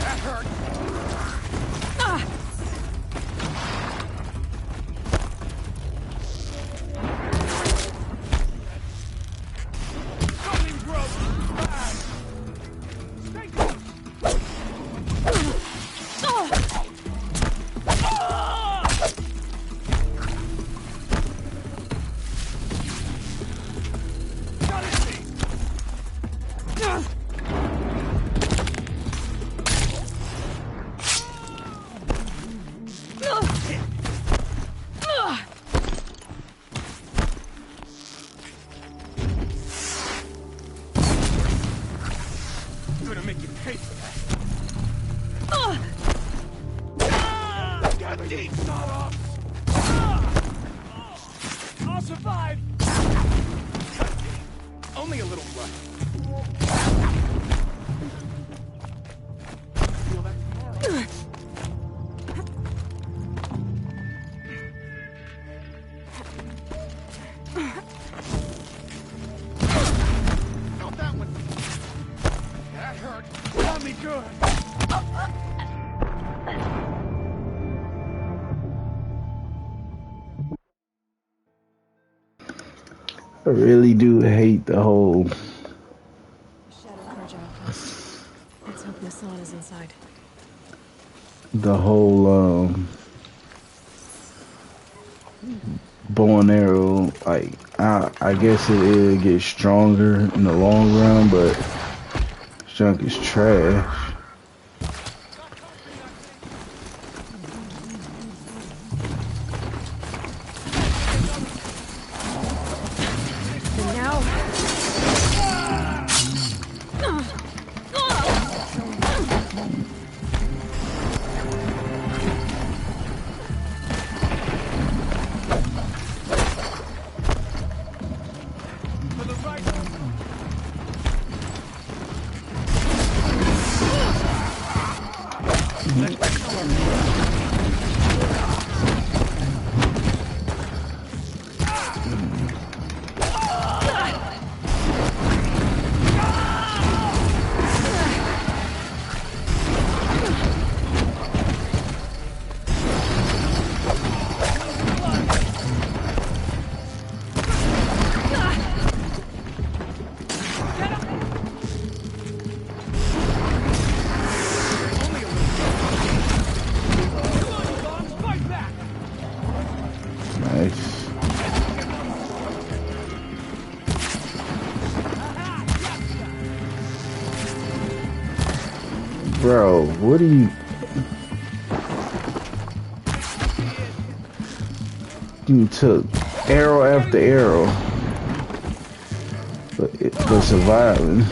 That hurt! Ah! Something broke! Stay Only a little blood. Not that one. That hurt. Got me good. I really do hate the whole. Shadow Carja outpost. Let's hope Nassan is inside. The whole bow and arrow. Like I guess it gets stronger in the long run, but this junk is trash. Bro, what are you... You took arrow after arrow, but surviving.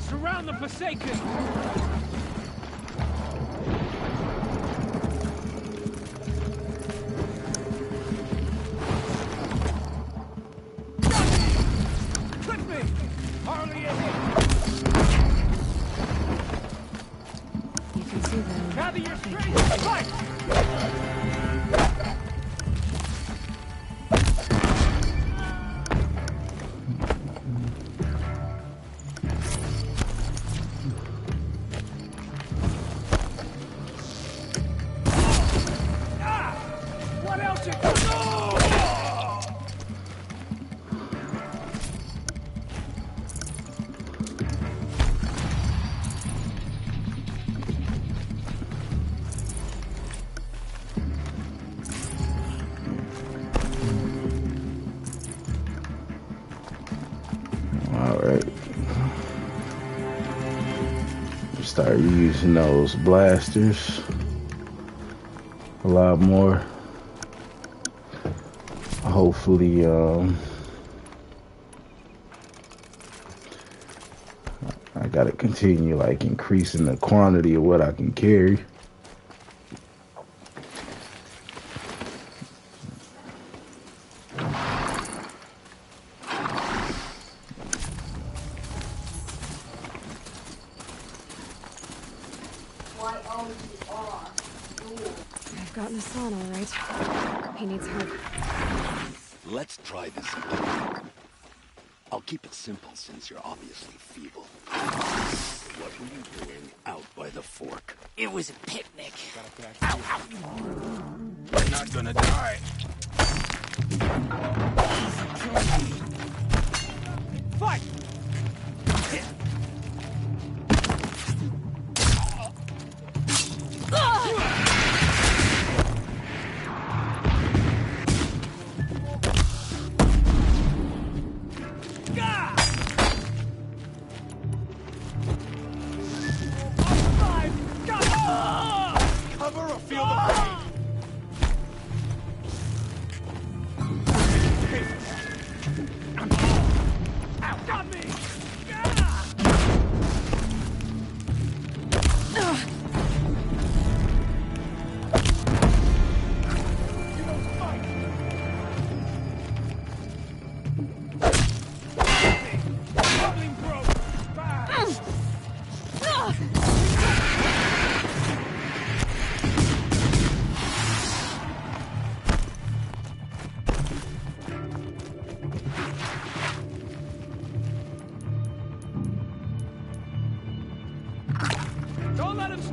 Surround the Forsaken! Clip me! Hardly a hit! You can see them. Gather your strength! Fight! What else you got? Alright. Start using those blasters a lot more. Hopefully, I gotta continue like increasing the quantity of what I can carry. I've got Nassan all right. He needs help. Let's try this again. I'll keep it simple since you're obviously feeble. What were you doing out by the fork? It was a picnic. You're not gonna die. Fight!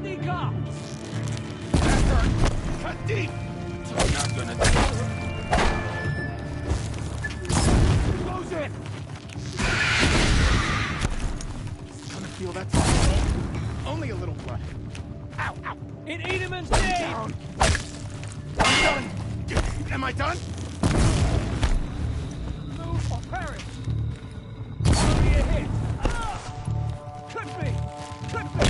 Sneak up! Cut deep! I'm not gonna... Close in! Gonna feel that pain. Only a little blood. Ow, ow! In Edelman's name! I'm done! Am I done? Move or perish! Only a hit! Could be! Could be!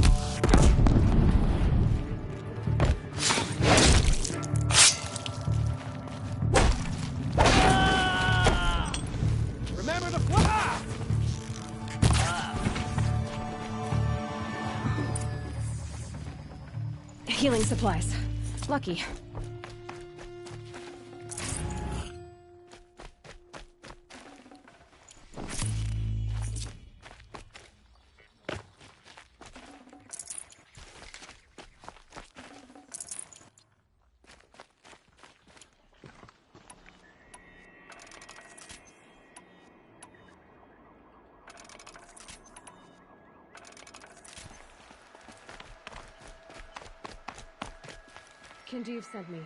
Remember the fly! Healing supplies. Lucky. Kenjiv sent me.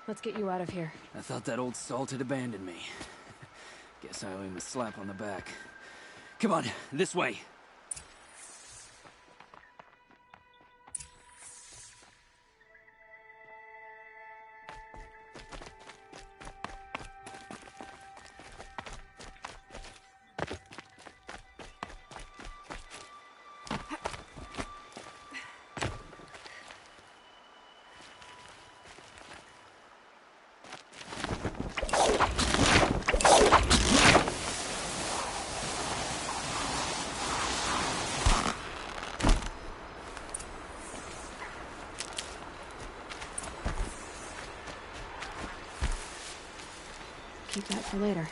Let's get you out of here. I thought that old salt had abandoned me. Guess I owe him a slap on the back. Come on, this way. Keep that for later.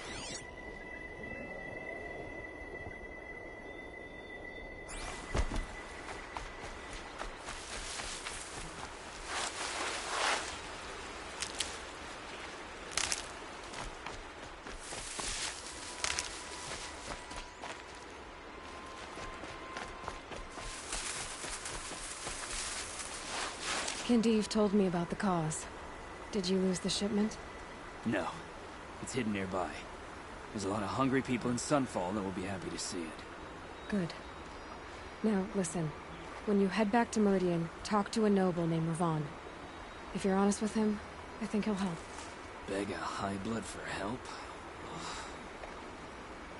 Kenjiv told me about the cause. Did you lose the shipment? No. It's hidden nearby. There's a lot of hungry people in Sunfall that will be happy to see it. Good. Now, listen. When you head back to Meridian, talk to a noble named Ravon. If you're honest with him, I think he'll help. Beg a high blood for help?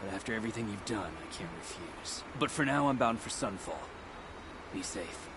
But after everything you've done, I can't refuse. But for now, I'm bound for Sunfall. Be safe.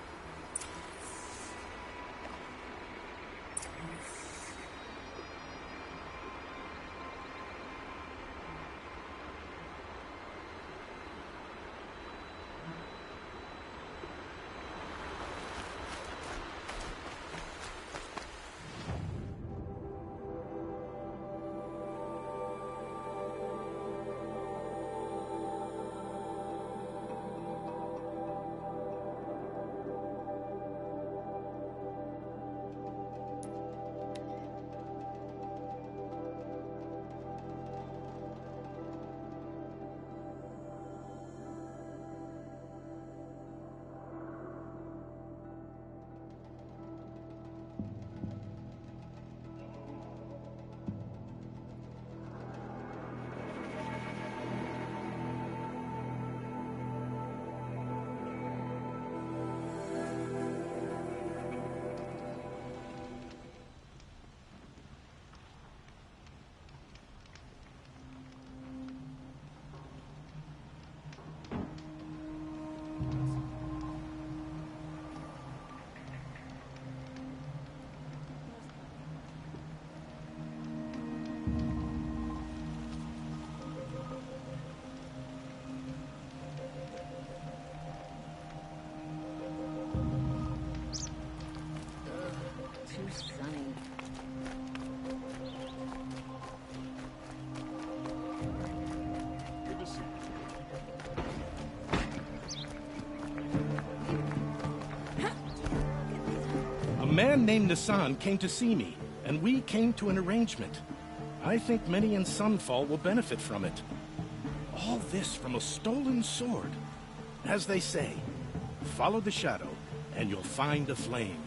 A man named Nassan came to see me, and we came to an arrangement. I think many in Sunfall will benefit from it. All this from a stolen sword. As they say, follow the shadow, and you'll find a flame.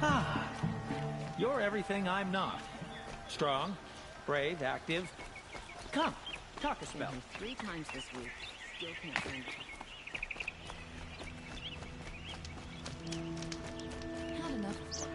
Ah, you're everything I'm not. Strong, brave, active. Come, talk a spell. 3 times this week. Still can't find it. Not enough work.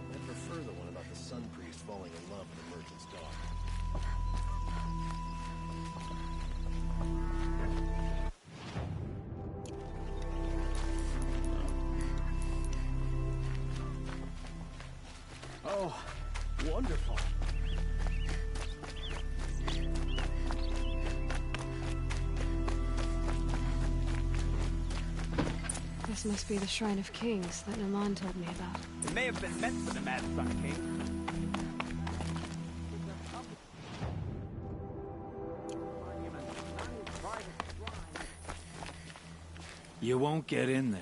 I prefer the one about the Sun Priest falling in love with the merchant's daughter. Oh, wonderful. This must be the Shrine of Kings that Naman told me about. It may have been meant for the Mad Sun King. You won't get in there.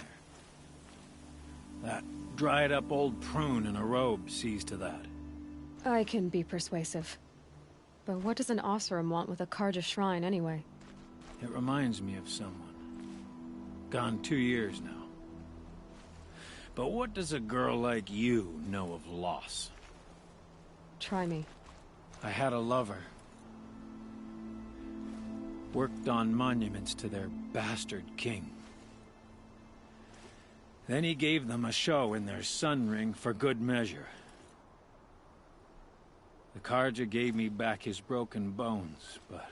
That dried-up old prune in a robe sees to that. I can be persuasive. But what does an Oseram want with a Karja shrine, anyway? It reminds me of someone. Gone 2 years now. But what does a girl like you know of loss? Try me. I had a lover. Worked on monuments to their bastard king. Then he gave them a show in their sun ring for good measure. The Karja gave me back his broken bones, but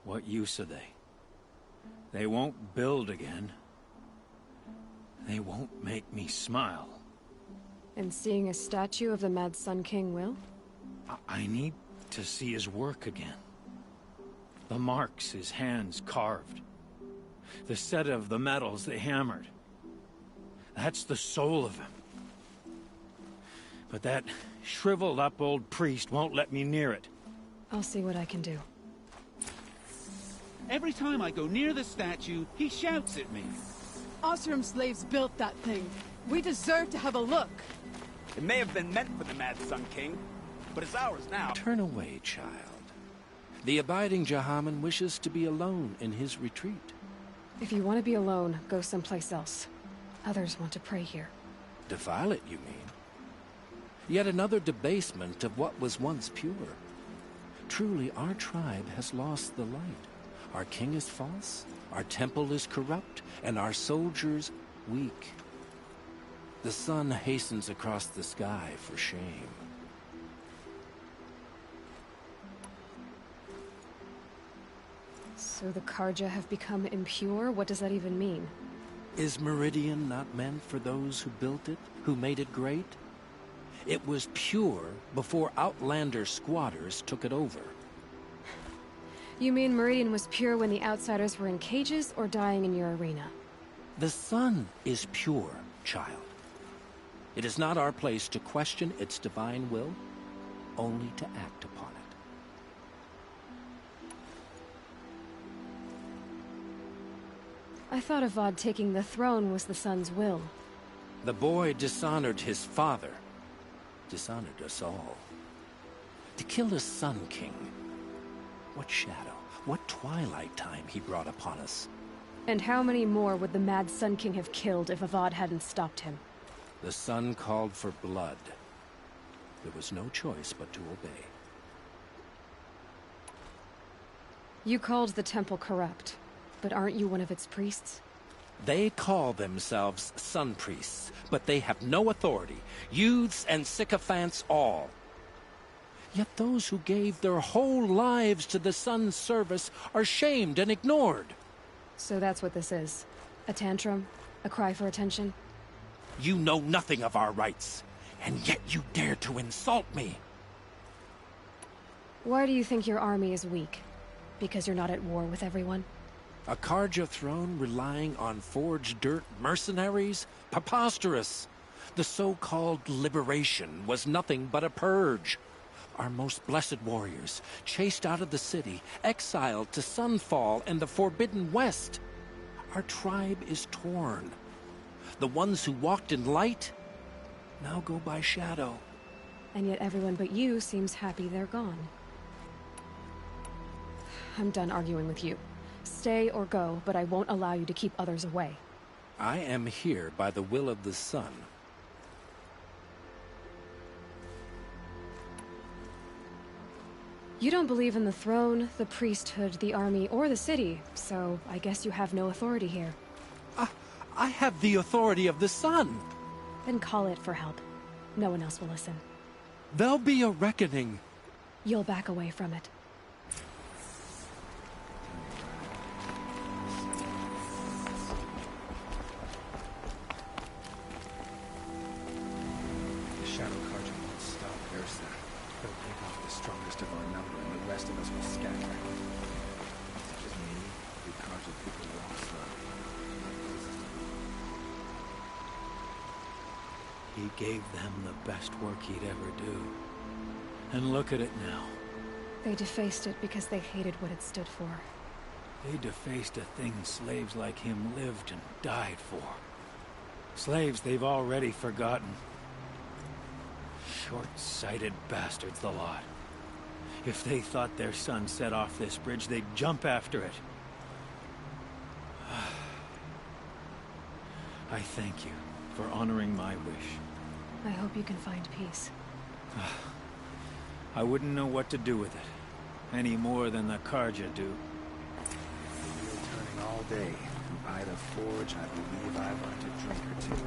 what use are they? They won't build again. They won't make me smile. And seeing a statue of the Mad Sun King will? I need to see his work again. The marks his hands carved. The set of the metals they hammered. That's the soul of him. But that shriveled up old priest won't let me near it. I'll see what I can do. Every time I go near the statue, he shouts at me. Oseram slaves built that thing. We deserve to have a look. It may have been meant for the Mad Sun King, but it's ours now. Turn away, child. The abiding Jahaman wishes to be alone in his retreat. If you want to be alone, go someplace else. Others want to pray here. Defile it, you mean? Yet another debasement of what was once pure. Truly, our tribe has lost the light. Our king is false, our temple is corrupt, and our soldiers weak. The sun hastens across the sky for shame. So the Karja have become impure? What does that even mean? Is Meridian not meant for those who built it, who made it great? It was pure before Outlander squatters took it over. You mean Meridian was pure when the outsiders were in cages or dying in your arena? The sun is pure, child. It is not our place to question its divine will, only to act upon it. I thought Avad taking the throne was the sun's will. The boy dishonored his father, dishonored us all. To kill a Sun King. What shadow, what twilight time he brought upon us. And how many more would the mad Sun King have killed if Avad hadn't stopped him? The sun called for blood. There was no choice but to obey. You called the temple corrupt, but aren't you one of its priests? They call themselves sun priests, but they have no authority. Youths and sycophants all. Yet those who gave their whole lives to the sun's service are shamed and ignored. So that's what this is. A tantrum? A cry for attention? You know nothing of our rights, and yet you dare to insult me. Why do you think your army is weak? Because you're not at war with everyone? A Karja throne relying on forged dirt mercenaries? Preposterous! The so-called liberation was nothing but a purge. Our most blessed warriors, chased out of the city, exiled to Sunfall and the Forbidden West. Our tribe is torn. The ones who walked in light now go by shadow. And yet everyone but you seems happy they're gone. I'm done arguing with you. Stay or go, but I won't allow you to keep others away. I am here by the will of the sun. You don't believe in the throne, the priesthood, the army, or the city, so I guess you have no authority here. I have the authority of the sun. Then call it for help. No one else will listen. There'll be a reckoning. You'll back away from it. The Shadow Karja won't stop Ursa. They'll pick off the strongest of our number, and the rest of us will scatter. Such as me, the Karja people walk slow. He gave them the best work he'd ever do. And look at it now. They defaced it because they hated what it stood for. They defaced a thing slaves like him lived and died for. Slaves they've already forgotten. Short-sighted bastards, the lot. If they thought their son set off this bridge, they'd jump after it. I thank you for honoring my wish. I hope you can find peace. I wouldn't know what to do with it, any more than the Karja do. The wheel turning all day, and by the forge, I believe I've earned a drink or two.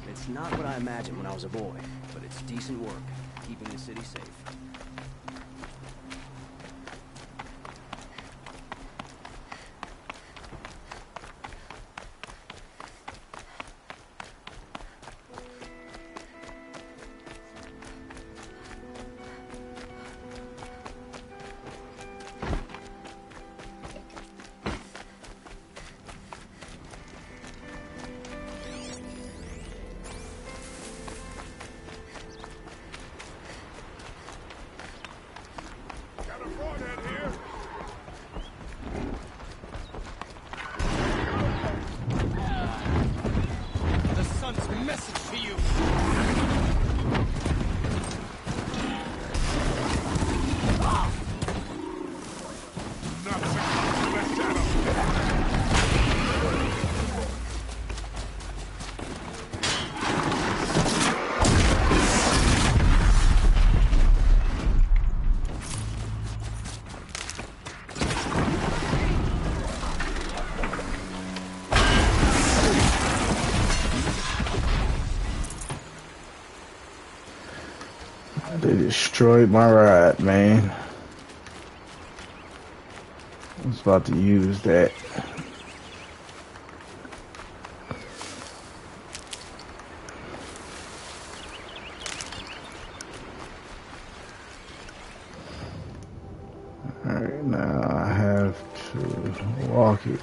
It's not what I imagined when I was a boy, but it's decent work, keeping the city safe. They destroyed my ride, man. I was about to use that. Alright, now I have to walk it.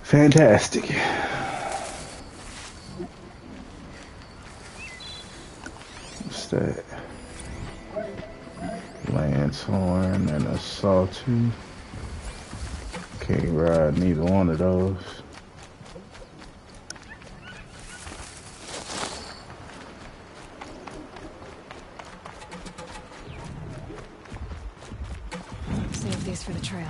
Fantastic. What's that? Lance horn and a sawtooth. Can't ride neither one of those. Save these for the trail.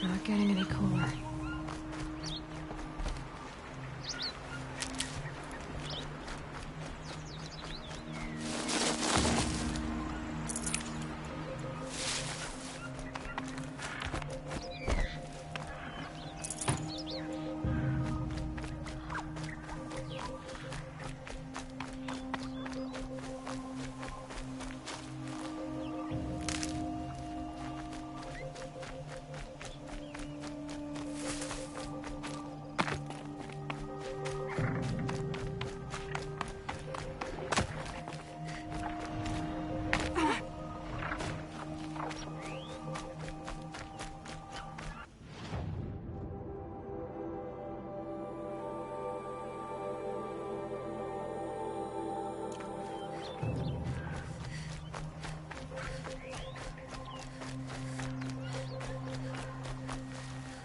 Not getting any cooler.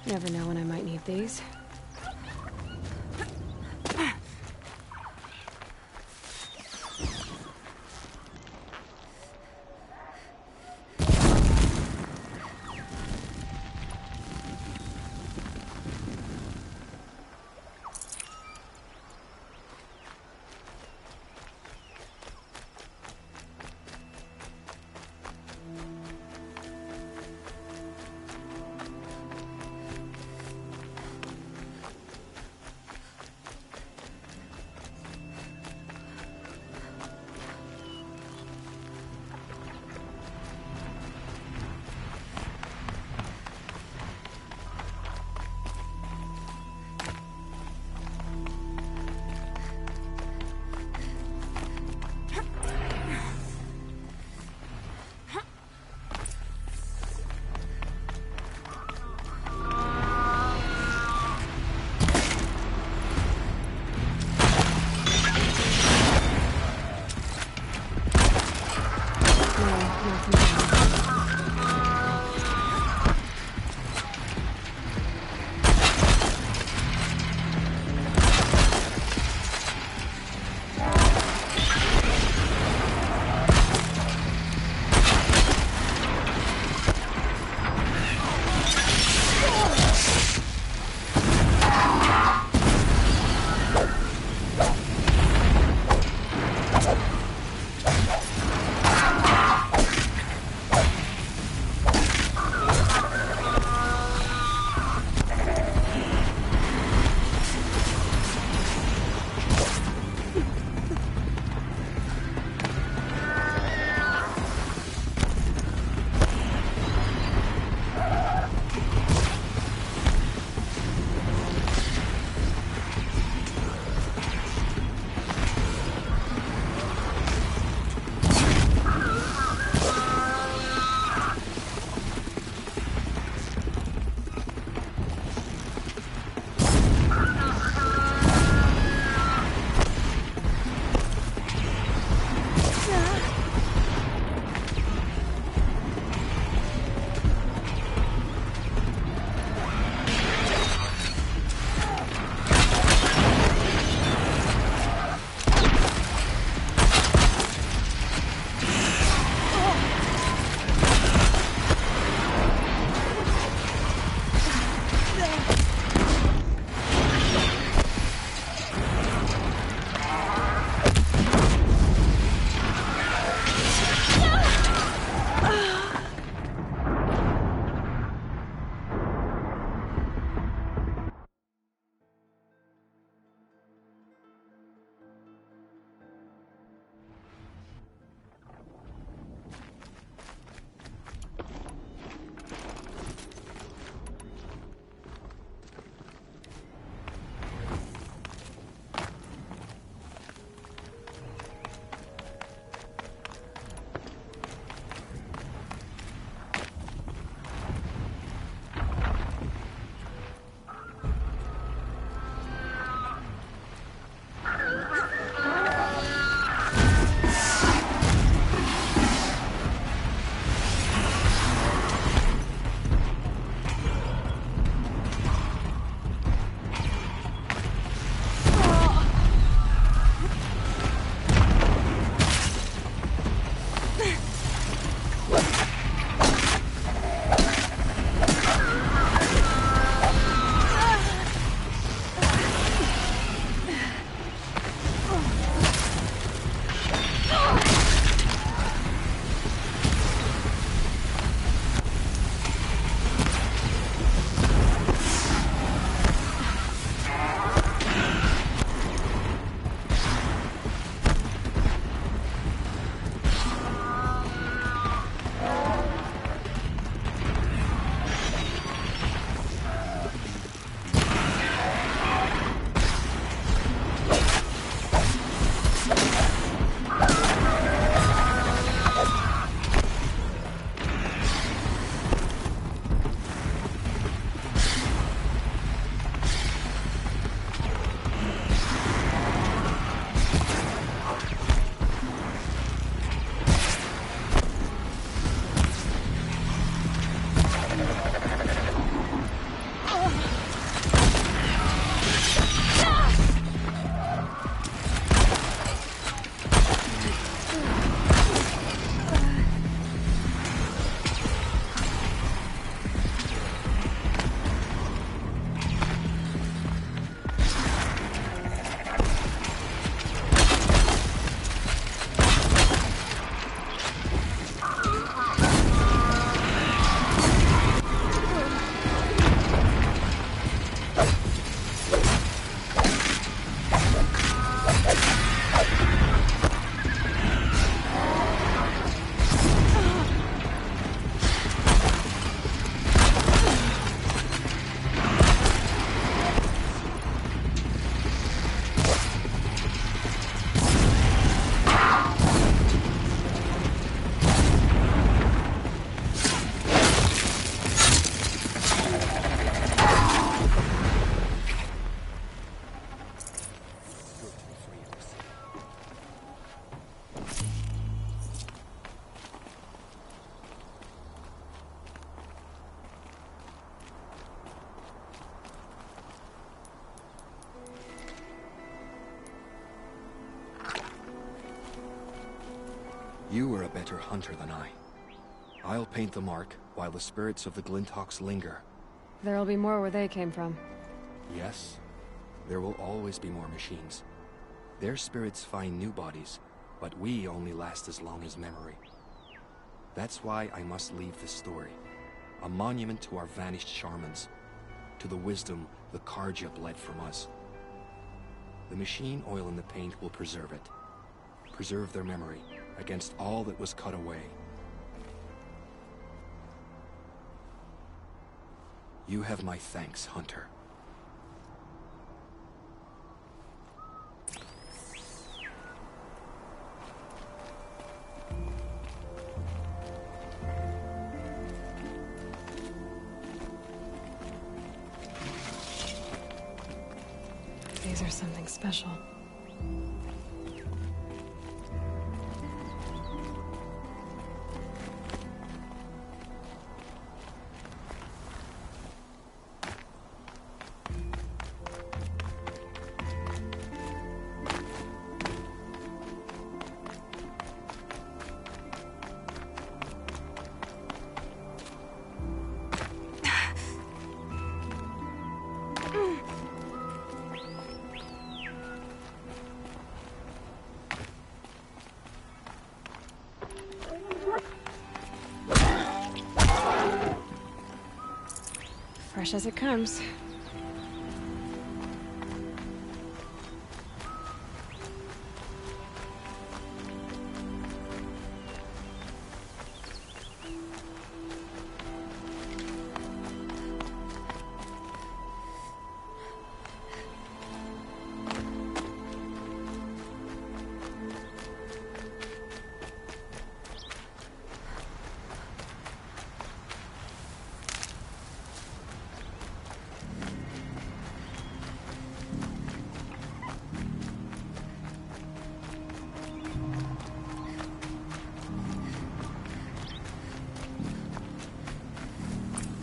Never know when I might need these. You are a better hunter than I. I'll paint the mark while the spirits of the Glinthawks linger. There'll be more where they came from. Yes, there will always be more machines. Their spirits find new bodies, but we only last as long as memory. That's why I must leave this story. A monument to our vanished shamans, to the wisdom the Karja bled from us. The machine oil in the paint will preserve it. Preserve their memory against all that was cut away. You have my thanks, Hunter. These are something special. Fresh as it comes.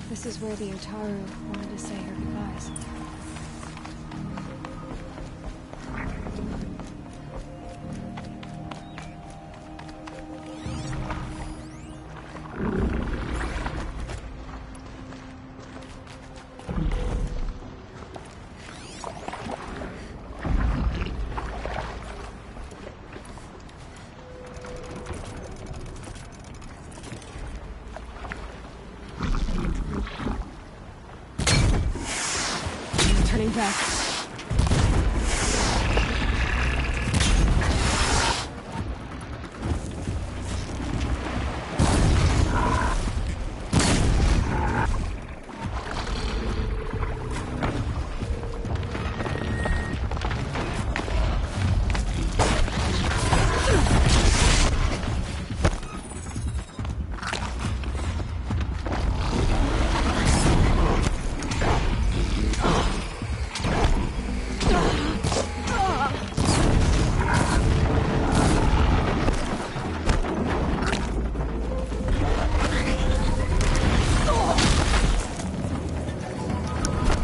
This is where the Otaru wanted to say her goodbyes. Turning back.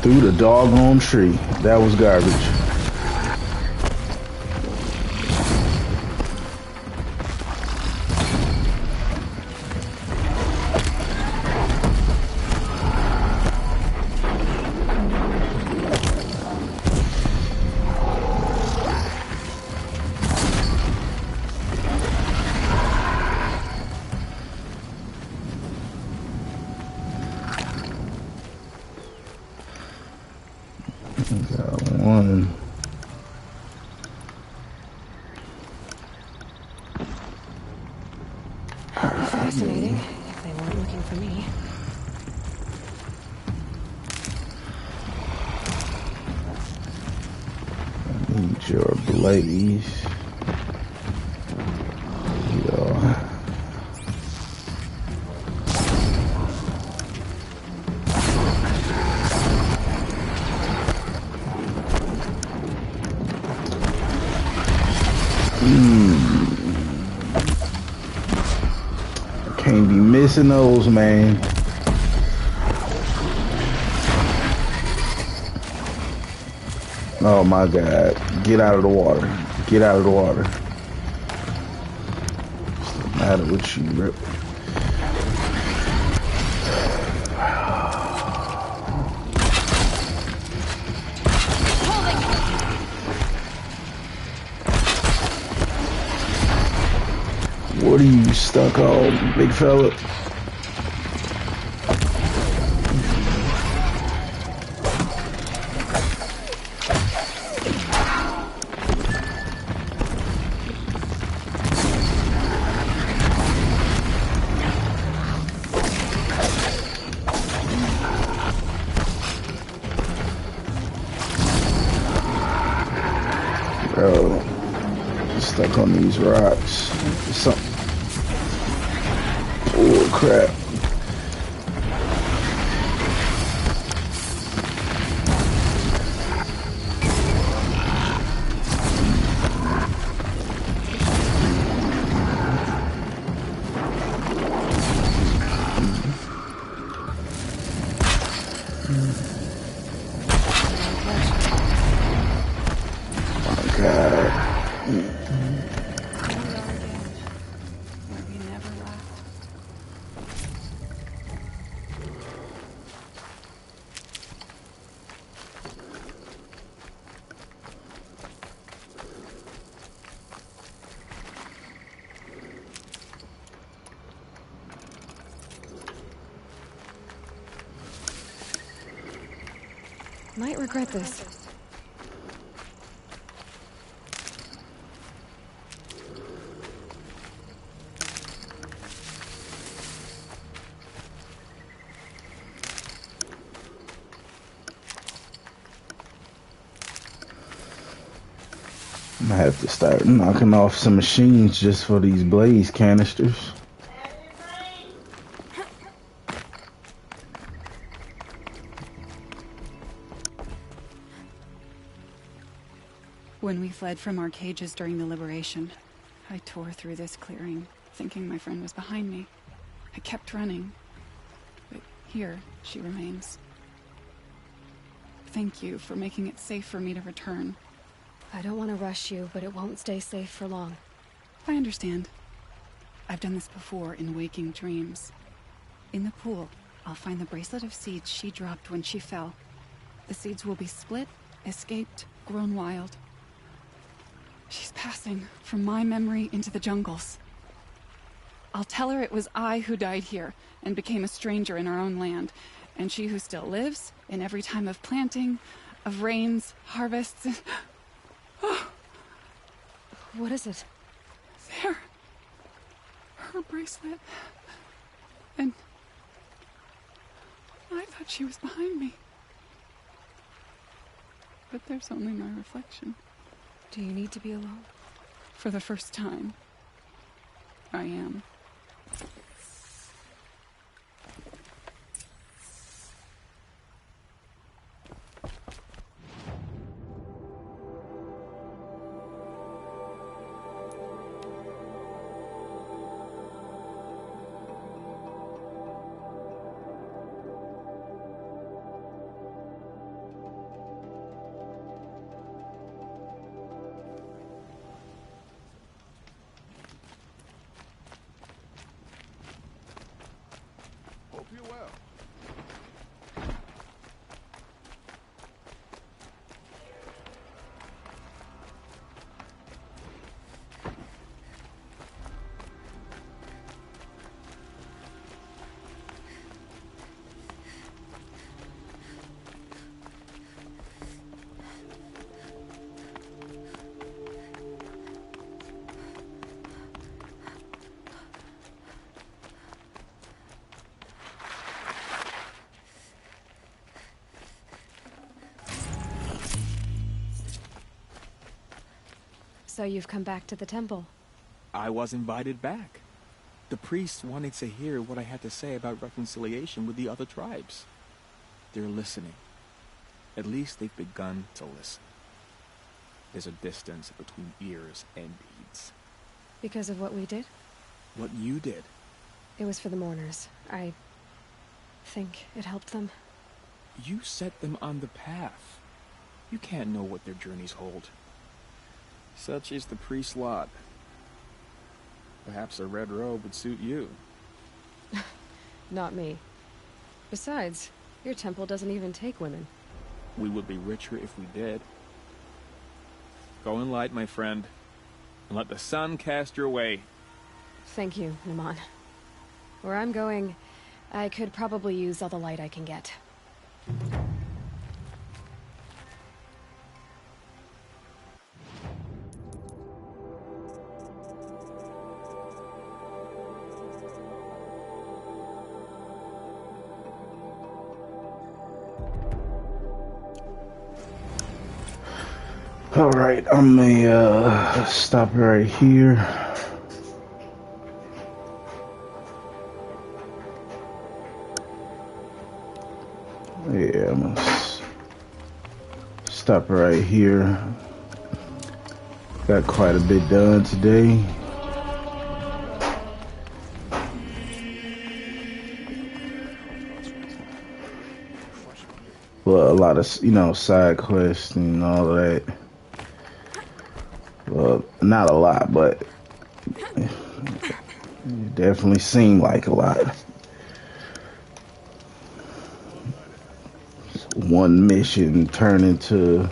Through the doggone tree. That was garbage. Got one. Fascinating, if they weren't looking for me. I need your blaze. Yeah. Can't be missing those, man. Oh my God. Get out of the water. Get out of the water. matter with you, Rip. What are you stuck on, big fella? Bro, stuck on these rocks. Something. Oh crap. Oh God. Might regret this. I'm gonna have to start knocking off some machines just for these blaze canisters. When we fled from our cages during the liberation, I tore through this clearing, thinking my friend was behind me. I kept running, but here she remains. Thank you for making it safe for me to return. I don't want to rush you, but it won't stay safe for long. I understand. I've done this before in waking dreams. In the pool, I'll find the bracelet of seeds she dropped when she fell. The seeds will be split, escaped, grown wild. She's passing from my memory into the jungles. I'll tell her it was I who died here and became a stranger in our own land, and she who still lives in every time of planting, of rains, harvests. Oh. What is it? There. Her bracelet. And I thought she was behind me. But there's only my reflection. Do you need to be alone? For the first time, I am. Hope you're well. So you've come back to the temple. I was invited back. The priests wanted to hear what I had to say about reconciliation with the other tribes. They're listening. At least they've begun to listen. There's a distance between ears and deeds. Because of what we did? What you did. It was for the mourners. I think it helped them. You set them on the path. You can't know what their journeys hold. Such is the priest's lot. Perhaps a red robe would suit you. Not me. Besides, your temple doesn't even take women. We would be richer if we did. Go in light, my friend, and let the sun cast your way. Thank you, Naman. Where I'm going, I could probably use all the light I can get. All right, I'm gonna stop right here. Yeah, I'm gonna stop right here. Got quite a bit done today. Well, a lot of, side quests and all that. Well, not a lot, but it definitely seemed like a lot. One mission turned into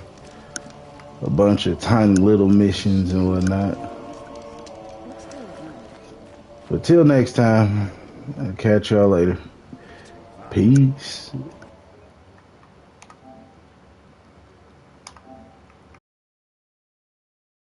a bunch of tiny little missions and whatnot. But till next time, I'll catch y'all later. Peace.